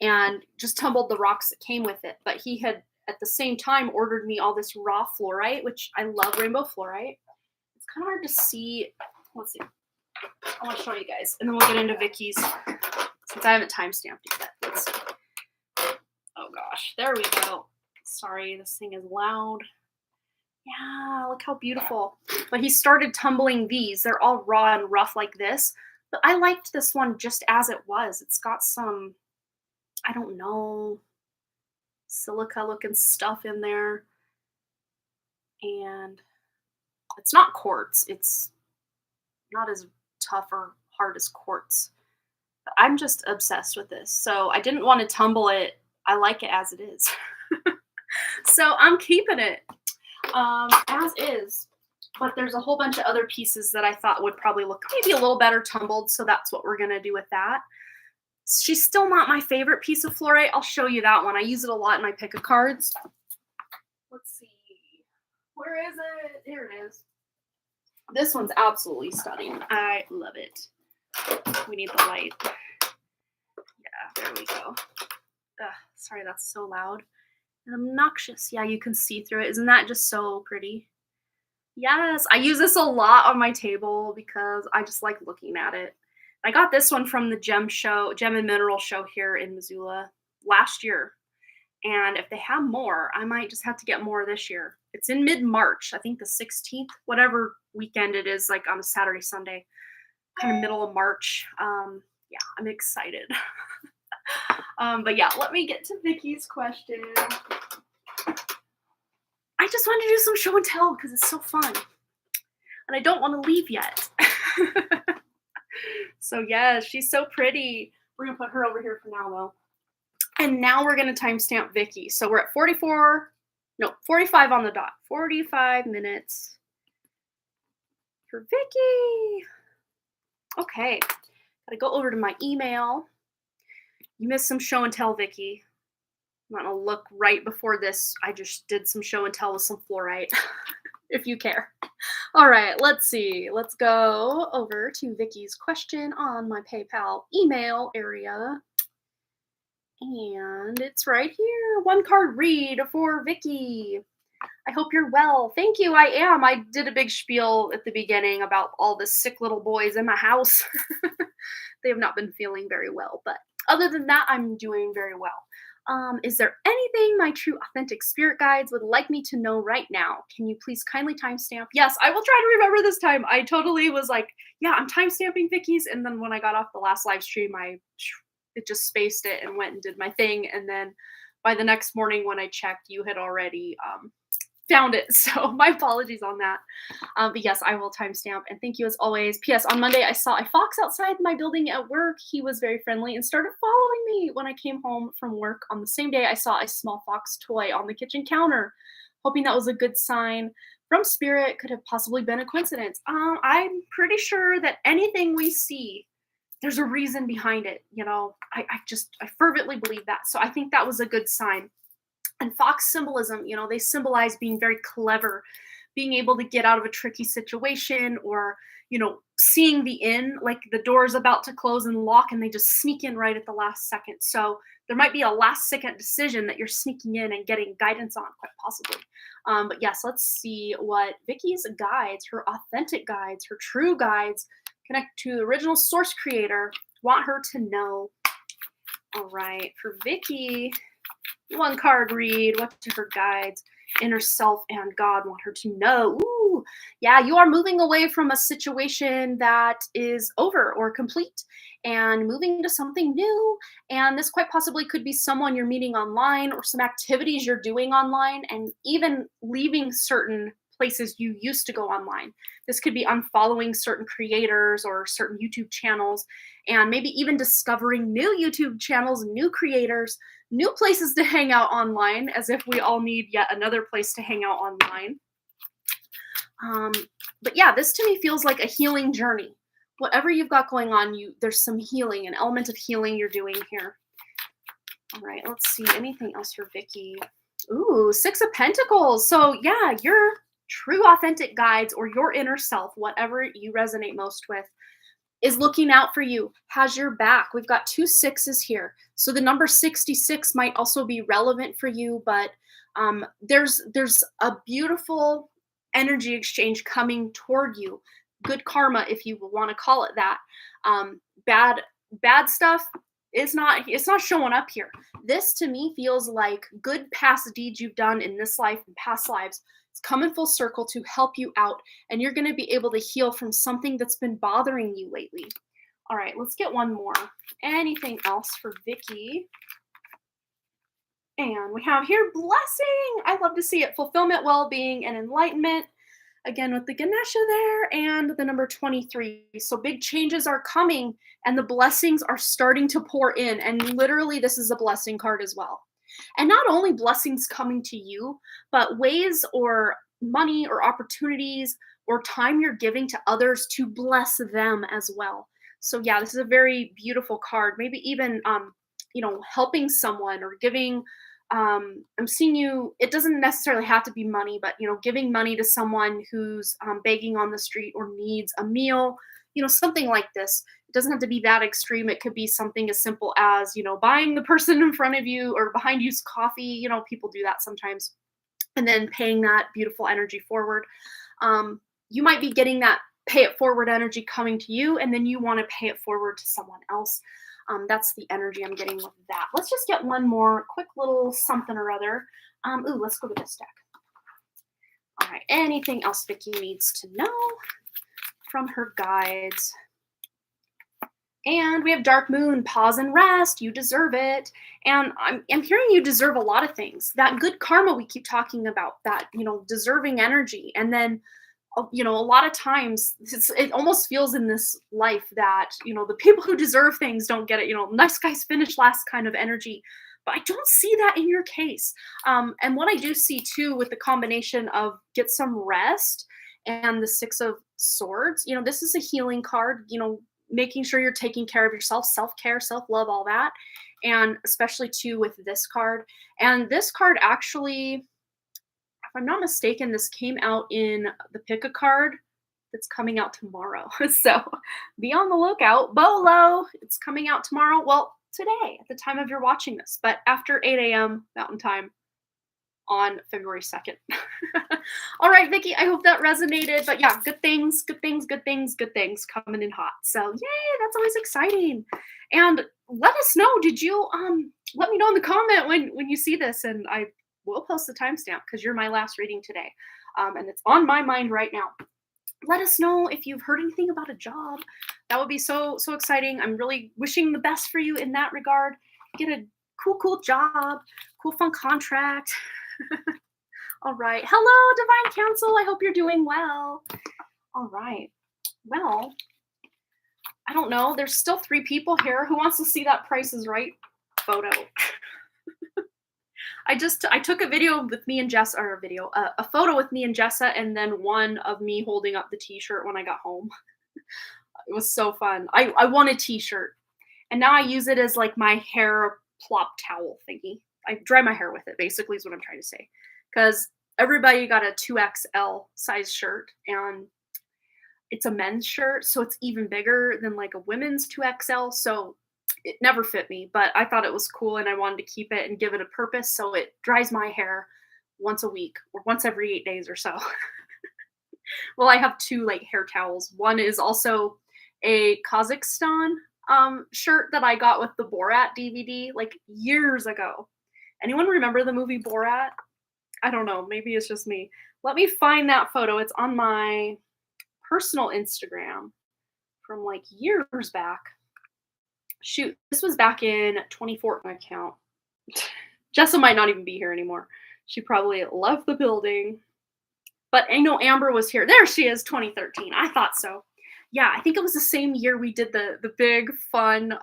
S1: and just tumbled the rocks that came with it. But he had, at the same time, ordered me all this raw fluorite, which I love rainbow fluorite. It's kind of hard to see. Let's see. I want to show you guys, and then we'll get into Vicky's, since I haven't timestamped it yet. Let's see. Oh gosh, there we go. Sorry, this thing is loud. Yeah, look how beautiful. But he started tumbling these. They're all raw and rough like this. But I liked this one just as it was. It's got some, I don't know, silica looking stuff in there. And it's not quartz. It's not as tough or hard as quartz. But I'm just obsessed with this. So I didn't want to tumble it. I like it as it is. So I'm keeping it as is. But there's a whole bunch of other pieces that I thought would probably look maybe a little better tumbled. So that's what we're going to do with that. She's still not my favorite piece of fluorite. I'll show you that one. I use it a lot in my pick of cards. Let's see. Where is it? Here it is. This one's absolutely stunning. I love it. We need the light. Yeah, there we go. Ugh, sorry, that's so loud and obnoxious. Yeah, you can see through it. Isn't that just so pretty? Yes, I use this a lot on my table because I just like looking at it. I got this one from the Gem and Mineral show here in Missoula last year. And if they have more, I might just have to get more this year. It's in mid-March, I think the 16th, whatever weekend it is, like on a Saturday, Sunday, kind of middle of March. Yeah, I'm excited. But yeah, let me get to Vicky's question. I just wanted to do some show and tell because it's so fun. And I don't want to leave yet. So yeah, she's so pretty. We're gonna put her over here for now though. And now we're gonna timestamp Vicky. So we're at 45 on the dot. 45 minutes for Vicky. Okay, gotta go over to my email. You missed some show and tell, Vicky. I'm gonna look right before this. I just did some show and tell with some fluorite, if you care. All right, let's see. Let's go over to Vicky's question on my PayPal email area. And it's right here. One card read for Vicky. I hope you're well. Thank you, I am. I did a big spiel at the beginning about all the sick little boys in my house. They have not been feeling very well, but other than that, I'm doing very well. Is there anything my true authentic spirit guides would like me to know right now? Can you please kindly timestamp? Yes, I will try to remember this time. I totally was like, yeah, I'm timestamping Vicky's. And then when I got off the last live stream, it just spaced it and went and did my thing. And then by the next morning when I checked, you had already found it. So my apologies on that. But yes, I will timestamp. And thank you as always. P.S. On Monday, I saw a fox outside my building at work. He was very friendly and started following me. When I came home from work on the same day, I saw a small fox toy on the kitchen counter. Hoping that was a good sign from spirit. Could have possibly been a coincidence. I'm pretty sure that anything we see, there's a reason behind it. You know, I fervently believe that. So I think that was a good sign. And fox symbolism, you know, they symbolize being very clever, being able to get out of a tricky situation, or, you know, seeing the end, like the door is about to close and lock and they just sneak in right at the last second. So there might be a last second decision that you're sneaking in and getting guidance on, quite possibly. But yes, let's see what Vicky's guides, her authentic guides, her true guides, connect to the original source creator, want her to know. All right, for Vicky, one card read. What do her guides, inner self, and God want her to know? Ooh, yeah, you are moving away from a situation that is over or complete and moving to something new. And this quite possibly could be someone you're meeting online or some activities you're doing online, and even leaving certain places you used to go online. This could be unfollowing certain creators or certain YouTube channels, and maybe even discovering new YouTube channels, new creators, new places to hang out online, as if we all need yet another place to hang out online. But yeah, this to me feels like a healing journey. Whatever you've got going on, there's some healing, an element of healing you're doing here. All right, let's see. Anything else for Vicky? Ooh, 6 of Pentacles. So yeah, your true authentic guides, or your inner self, whatever you resonate most with, is looking out for you, has your back. We've got 2 6s here. So the number 66 might also be relevant for you, but there's a beautiful energy exchange coming toward you. Good karma, if you want to call it that. Bad stuff it's not showing up here. This to me feels like good past deeds you've done in this life and past lives. It's coming full circle to help you out, and you're going to be able to heal from something that's been bothering you lately. All right, let's get one more. Anything else for Vicky? And we have here blessing. I love to see it. Fulfillment, well-being, and enlightenment. Again, with the Ganesha there and the number 23. So big changes are coming and the blessings are starting to pour in. And literally, this is a blessing card as well. And not only blessings coming to you, but ways or money or opportunities or time you're giving to others to bless them as well. So yeah, this is a very beautiful card. Maybe even, helping someone or giving, I'm seeing you, it doesn't necessarily have to be money, but, giving money to someone who's begging on the street or needs a meal, something like this. It doesn't have to be that extreme. It could be something as simple as, buying the person in front of you or behind you's coffee. People do that sometimes. And then paying that beautiful energy forward. You might be getting that pay it forward energy coming to you, and then you want to pay it forward to someone else. That's the energy I'm getting with that. Let's just get one more quick little something or other. Ooh, let's go to this deck. All right, anything else Vicky needs to know from her guides? And we have Dark Moon, pause and rest. You deserve it. And I'm hearing you deserve a lot of things. That good karma we keep talking about, that, deserving energy. And then, a lot of times it almost feels in this life that, the people who deserve things don't get it, nice guys finish last kind of energy. But I don't see that in your case. And what I do see too with the combination of get some rest and the Six of Swords, this is a healing card, making sure you're taking care of yourself, self-care, self-love, all that. And especially too with this card. And this card actually, if I'm not mistaken, this came out in the pick a card that's coming out tomorrow. So be on the lookout. Bolo, it's coming out tomorrow. Well, today at the time of your watching this, but after 8 a.m. Mountain Time on February 2nd. All right, Vicky, I hope that resonated. But yeah, good things coming in hot. So yay, that's always exciting. And let us know, did you let me know in the comment when you see this, and I will post the timestamp because you're my last reading today. And it's on my mind right now. Let us know if you've heard anything about a job. That would be so exciting. I'm really wishing the best for you in that regard. Get a cool job, cool fun contract. All right. Hello, Divine Council. I hope you're doing well. All right. Well, I don't know. There's still 3 people here. Who wants to see that Price is Right photo? I took a video with me and Jess, or a photo with me and Jessa, and then one of me holding up the t-shirt when I got home. It was so fun. I won a t-shirt, and now I use it as like my hair plop towel thingy. I dry my hair with it, basically, is what I'm trying to say. Because everybody got a 2XL size shirt, and it's a men's shirt, so it's even bigger than like a women's 2XL. So it never fit me, but I thought it was cool, and I wanted to keep it and give it a purpose. So it dries my hair once a week or once every 8 days or so. Well, I have 2 like hair towels. One is also a Kazakhstan shirt that I got with the Borat DVD like years ago. Anyone remember the movie Borat? I don't know. Maybe it's just me. Let me find that photo. It's on my personal Instagram from like years back. Shoot, this was back in 2014 account. Jessa might not even be here anymore. She probably left the building. But I know Amber was here. There she is, 2013. I thought so. Yeah, I think it was the same year we did the big fun,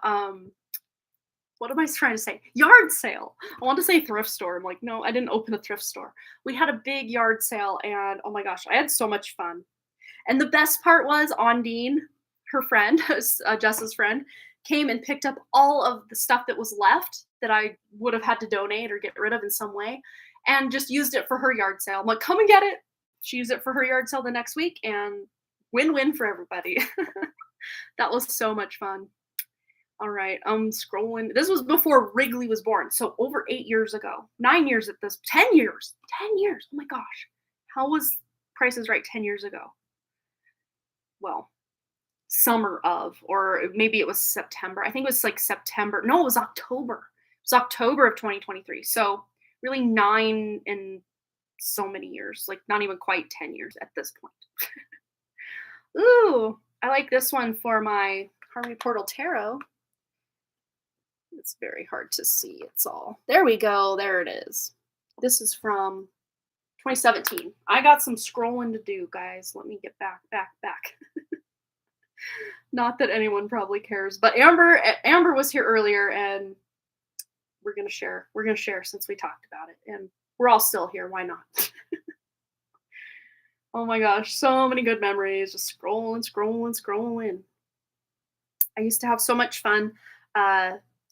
S1: what am I trying to say? Yard sale. I want to say thrift store. I'm like, no, I didn't open a thrift store. We had a big yard sale, and oh my gosh, I had so much fun. And the best part was Ondine, her friend, Jessa's friend, came and picked up all of the stuff that was left that I would have had to donate or get rid of in some way, and just used it for her yard sale. I'm like, come and get it. She used it for her yard sale the next week, and win-win for everybody. That was so much fun. All right, I'm scrolling. This was before Wrigley was born, so over 8 years ago. 9 years at this, 10 years. 10 years. Oh my gosh. How was Price is Right 10 years ago? Well, summer of, or maybe it was September. I think it was like September. No, it was October. It was October of 2023. So really 9 and so many years, like not even quite 10 years at this point. Ooh, I like this one for my Harmony Portal Tarot. It's very hard to see. It's all, there we go. There it is. This is from 2017. I got some scrolling to do, guys. Let me get back. Not that anyone probably cares, but Amber was here earlier, and we're gonna share. We're gonna share since we talked about it, and we're all still here. Why not? Oh my gosh, so many good memories. Just scrolling. I used to have so much fun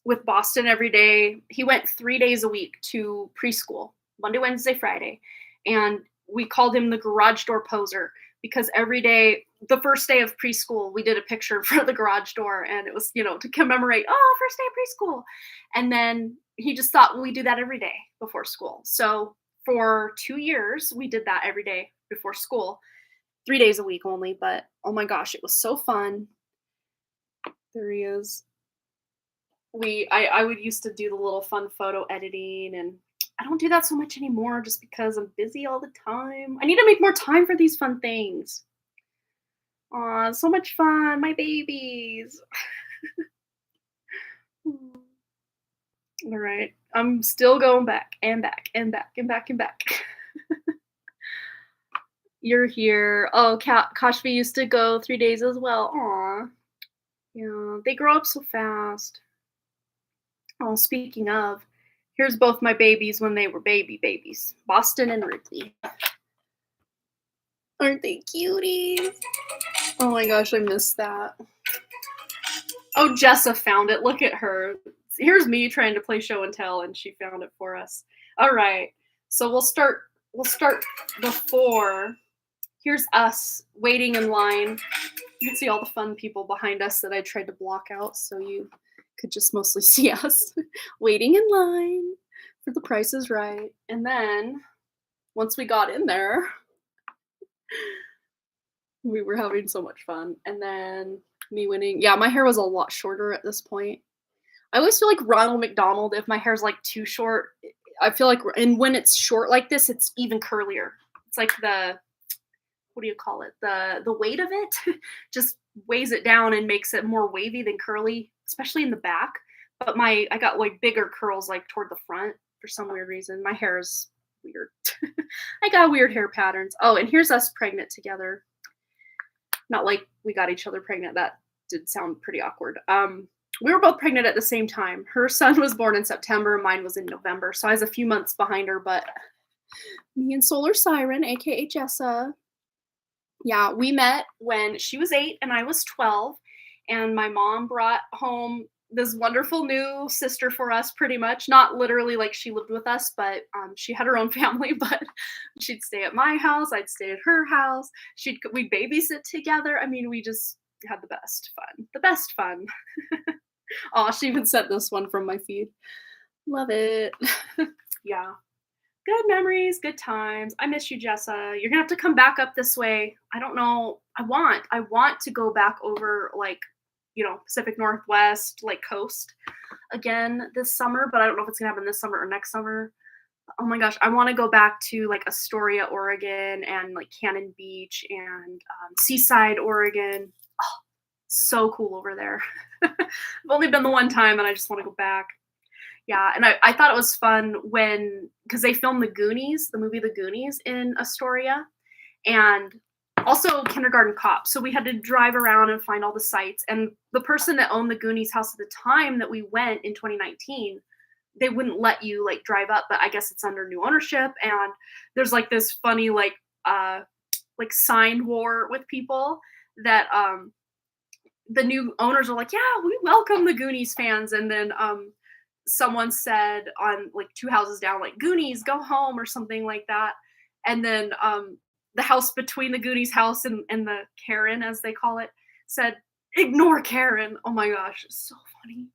S1: with Boston every day. He went 3 days a week to preschool, Monday, Wednesday, Friday. And we called him the garage door poser because every day, the first day of preschool, we did a picture for the garage door, and it was, to commemorate, first day of preschool. And then he just thought, we do that every day before school. So for 2 years, we did that every day before school. 3 days a week only, but oh my gosh, it was so fun. There he is. I would used to do the little fun photo editing, and I don't do that so much anymore just because I'm busy all the time. I need to make more time for these fun things. Aw, so much fun, my babies. All right. I'm still going back and back and back and back and back. You're here. Oh, Kashvi used to go 3 days as well. Aw. Yeah, they grow up so fast. Oh, speaking of, here's both my babies when they were babies. Boston and Ridley. Aren't they cuties? Oh my gosh, I missed that. Oh, Jessa found it. Look at her. Here's me trying to play show and tell, and she found it for us. All right. So we'll start before. Here's us waiting in line. You can see all the fun people behind us that I tried to block out so you could just mostly see us waiting in line for The Price is Right. And then once we got in there, we were having so much fun. And then me winning. Yeah, my hair was a lot shorter at this point. I always feel like Ronald McDonald if my hair's like too short. I feel like, and when it's short like this, it's even curlier. It's like what do you call it? The weight of it just weighs it down and makes it more wavy than curly, especially in the back. But I got like bigger curls like toward the front for some weird reason. My hair is weird. I got weird hair patterns. Oh, and here's us pregnant together. Not like we got each other pregnant. That did sound pretty awkward. We were both pregnant at the same time. Her son was born in September, mine was in November. So I was a few months behind her, but me and Solar Siren, aka Jessa. Yeah, we met when she was 8 and I was 12. And my mom brought home this wonderful new sister for us, pretty much. Not literally like she lived with us, but she had her own family. But she'd stay at my house, I'd stay at her house. We'd babysit together. I mean, we just had the best fun. The best fun. Oh, she even sent this one from my feed. Love it. Yeah. Good memories, good times. I miss you, Jessa. You're gonna have to come back up this way. I don't know. I want to go back over like, Pacific Northwest, like coast again this summer, but I don't know if it's gonna happen this summer or next summer. Oh my gosh, I want to go back to like Astoria, Oregon, and like Cannon Beach and Seaside, Oregon. Oh, so cool over there. I've only been the one time, and I just want to go back. Yeah, and I thought it was fun because they filmed the movie The Goonies in Astoria, and also Kindergarten Cop. So we had to drive around and find all the sites. And the person that owned the Goonies house at the time that we went in 2019, they wouldn't let you like drive up, but I guess it's under new ownership. And there's like this funny like sign war with people that the new owners are like, yeah, we welcome the Goonies fans, and then someone said on like 2 houses down, like, Goonies, go home, or something like that. And then the house between the Goonies house and the Karen, as they call it, said, ignore Karen. Oh my gosh, it's so funny.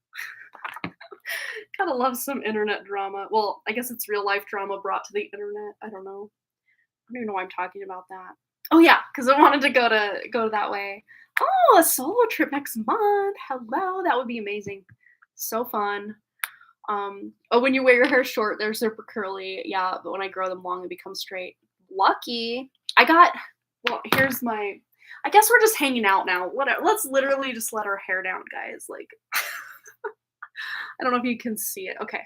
S1: Gotta love some internet drama. Well, I guess it's real life drama brought to the internet. I don't know. I don't even know why I'm talking about that. Oh yeah, because I wanted to go that way. Oh, a solo trip next month. Hello, that would be amazing. So fun. When you wear your hair short, they're super curly. Yeah, but when I grow them long, they become straight. Lucky. Here's my. I guess we're just hanging out now. Whatever. Let's literally just let our hair down, guys. Like, I don't know if you can see it. Okay,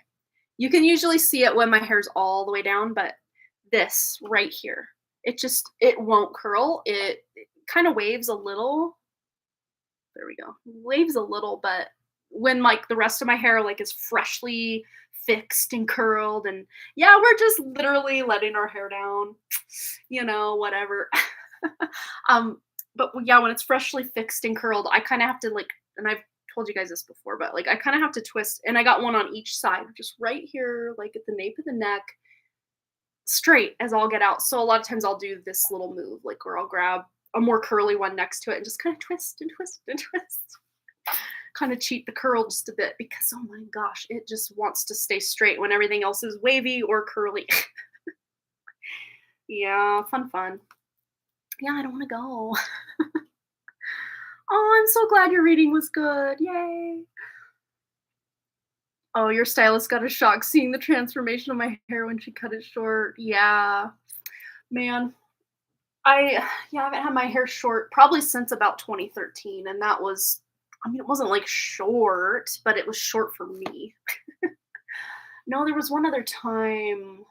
S1: you can usually see it when my hair's all the way down, but this right here, it won't curl. It kind of waves a little. There we go. Waves a little, but when like the rest of my hair like is freshly fixed and curled, and yeah, we're just literally letting our hair down, whatever. But yeah, when it's freshly fixed and curled, I kind of have to like, and I've told you guys this before, but like I kind of have to twist, and I got one on each side, just right here, like at the nape of the neck, straight as all get out. So a lot of times I'll do this little move, like where I'll grab a more curly one next to it and just kind of twist and twist and twist. Kind of cheat the curl just a bit because, oh my gosh, it just wants to stay straight when everything else is wavy or curly. Yeah, fun. Yeah, I don't wanna go. Oh, I'm so glad your reading was good. Yay. Oh, your stylist got a shock seeing the transformation of my hair when she cut it short. Yeah. Man, I yeah, I haven't had my hair short probably since about 2013, and that was I mean, it wasn't, like, short, but it was short for me. No, there was one other time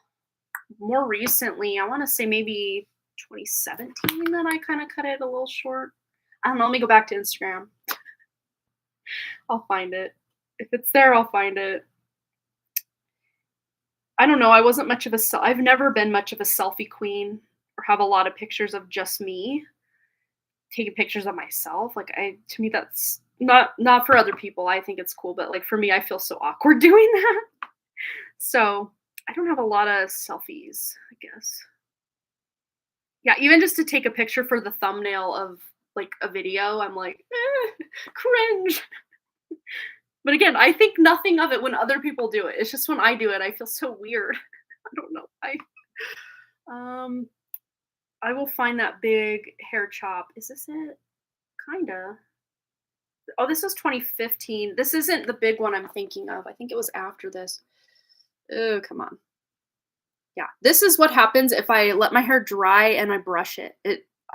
S1: more recently, I wanna say maybe 2017 that I kinda cut it a little short. I don't know, let me go back to Instagram. I'll find it. If it's there, I'll find it. I don't know, I wasn't much of a I've never been much of a selfie queen or have a lot of pictures of just me, taking pictures of myself, like, I to me, that's not for other people, I think it's cool, but, like, for me, I feel so awkward doing that. So, I don't have a lot of selfies, I guess. Yeah, even just to take a picture for the thumbnail of, like, a video, I'm like, cringe." But again, I think nothing of it when other people do it. It's just when I do it, I feel so weird. I don't know. Um I will find that big hair chop. Is this it? Kinda. Oh, this was 2015. This isn't the big one I'm thinking of. I think it was after this. Oh, come on. Yeah. This is what happens if I let my hair dry and I brush it.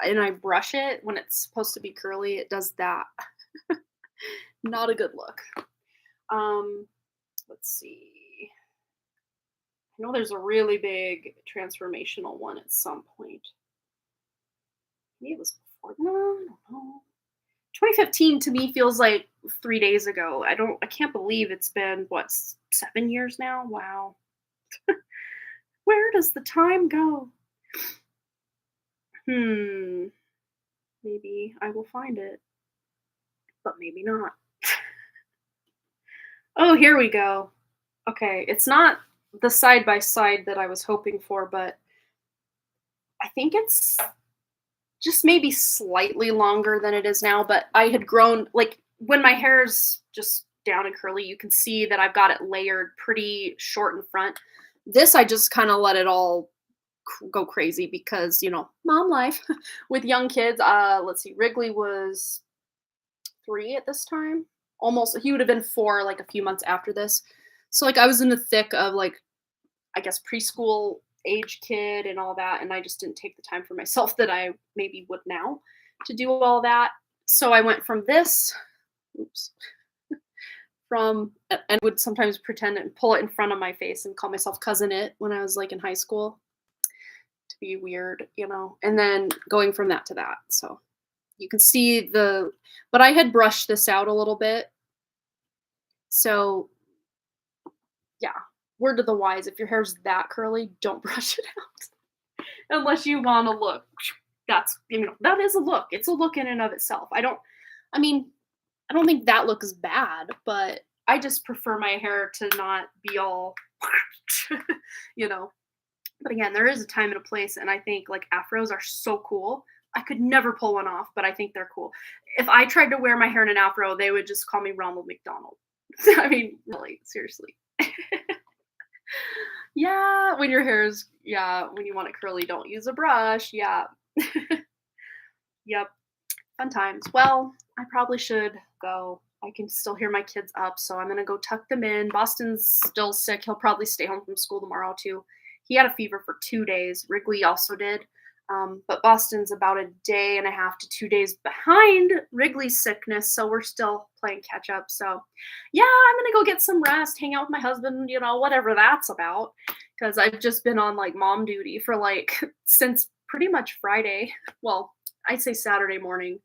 S1: I brush it when it's supposed to be curly, it does that. Not a good look. Um, let's see. I know there's a really big transformational one at some point. Maybe it was before that. I don't know. 2015 to me feels like 3 days ago. I can't believe it's been, what, 7 years now? Wow. Where does the time go? Hmm, maybe I will find it, but maybe not. Oh, here we go. Okay, it's not the side by side that I was hoping for, but I think it's just maybe slightly longer than it is now, but I had grown like when my hair's just down and curly, you can see that I've got it layered pretty short in front. This I just kind of let it all go crazy because, mom life with young kids. Let's see, Wrigley was 3 at this time. Almost he would have been 4 like a few months after this. So like I was in the thick of like I guess preschool age kid and all that, and I just didn't take the time for myself that I maybe would now to do all that. So I went from this, oops, and would sometimes pretend and pull it in front of my face and call myself cousin it when I was like in high school to be weird, and then going from that to that. So you can see but I had brushed this out a little bit. So yeah, word to the wise, if your hair's that curly, don't brush it out unless you want to look. That's that is a look. It's a look in and of itself. I mean, I don't think that looks bad, but I just prefer my hair to not be all, you know. But again, there is a time and a place, and I think like afros are so cool. I could never pull one off, but I think they're cool. If I tried to wear my hair in an afro, they would just call me Ronald McDonald. I mean, really, seriously. Yeah, when you want it curly, don't use a brush. Yeah. Yep. Fun times. Well, I probably should go. I can still hear my kids up, so I'm gonna go tuck them in. Boston's still sick. He'll probably stay home from school tomorrow too. He had a fever for 2 days. Wrigley also did. But Boston's about a day and a half to 2 days behind Wrigley's sickness, so we're still playing catch up. So, yeah, I'm gonna go get some rest, hang out with my husband, whatever that's about. Because I've just been on like mom duty for like since pretty much Friday. Well, I'd say Saturday morning.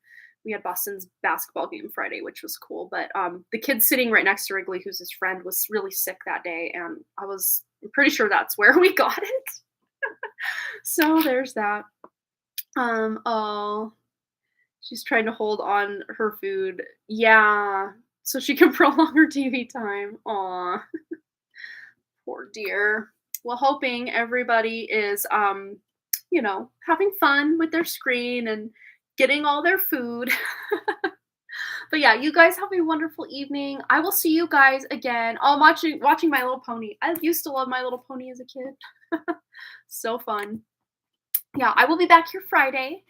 S1: We had Boston's basketball game Friday, which was cool. But the kid sitting right next to Wrigley, who's his friend, was really sick that day, and I'm pretty sure that's where we got it. So there's that. Oh, she's trying to hold on her food. Yeah, so she can prolong her TV time. Aw, poor dear. Well, hoping everybody is, having fun with their screen and getting all their food. But yeah, you guys have a wonderful evening. I will see you guys again. Oh, I'm watching My Little Pony. I used to love My Little Pony as a kid. So fun. Yeah, I will be back here Friday.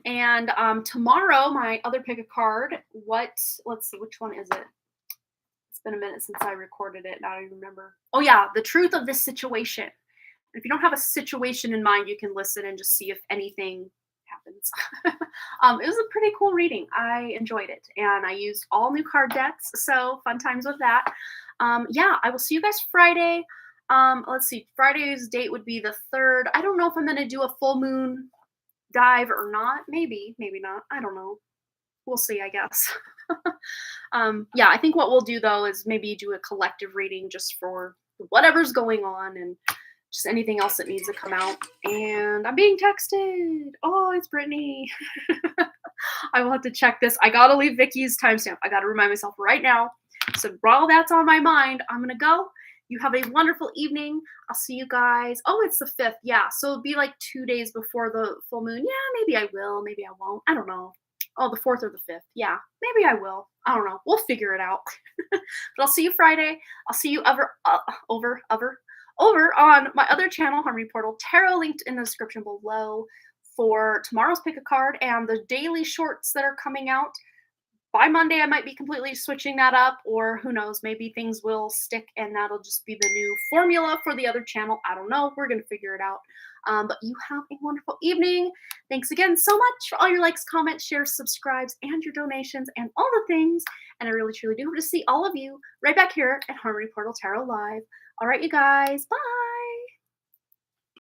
S1: And tomorrow, my other pick a card. Let's see, which one is it? It's been a minute since I recorded it. Now I don't even remember. Oh, yeah, the truth of this situation. If you don't have a situation in mind, you can listen and just see if anything happens. It was a pretty cool reading. I enjoyed it, and I used all new card decks, so fun times with that. Yeah, I will see you guys Friday. Let's see. Friday's date would be the 3rd. I don't know if I'm going to do a full moon dive or not. Maybe, maybe not. I don't know. We'll see, I guess. Yeah, I think what we'll do though is maybe do a collective reading just for whatever's going on and just anything else that needs to come out. And I'm being texted. Oh, it's Brittany. I will have to check this. I gotta leave Vicky's timestamp. I gotta remind myself right now. So while that's on my mind, I'm gonna go. You have a wonderful evening. I'll see you guys. Oh, it's the 5th. Yeah. So it'll be like 2 days before the full moon. Yeah, maybe I will. Maybe I won't. I don't know. Oh, the 4th or the 5th. Yeah, maybe I will. I don't know. We'll figure it out. But I'll see you Friday. I'll see you over on my other channel, Harmony Portal Tarot, linked in the description below for tomorrow's pick a card and the daily shorts that are coming out. By Monday, I might be completely switching that up, or who knows, maybe things will stick and that'll just be the new formula for the other channel. I don't know. We're going to figure it out. But you have a wonderful evening. Thanks again so much for all your likes, comments, shares, subscribes, and your donations, and all the things. And I really, truly do hope to see all of you right back here at Harmony Portal Tarot Live. All right, you guys. Bye.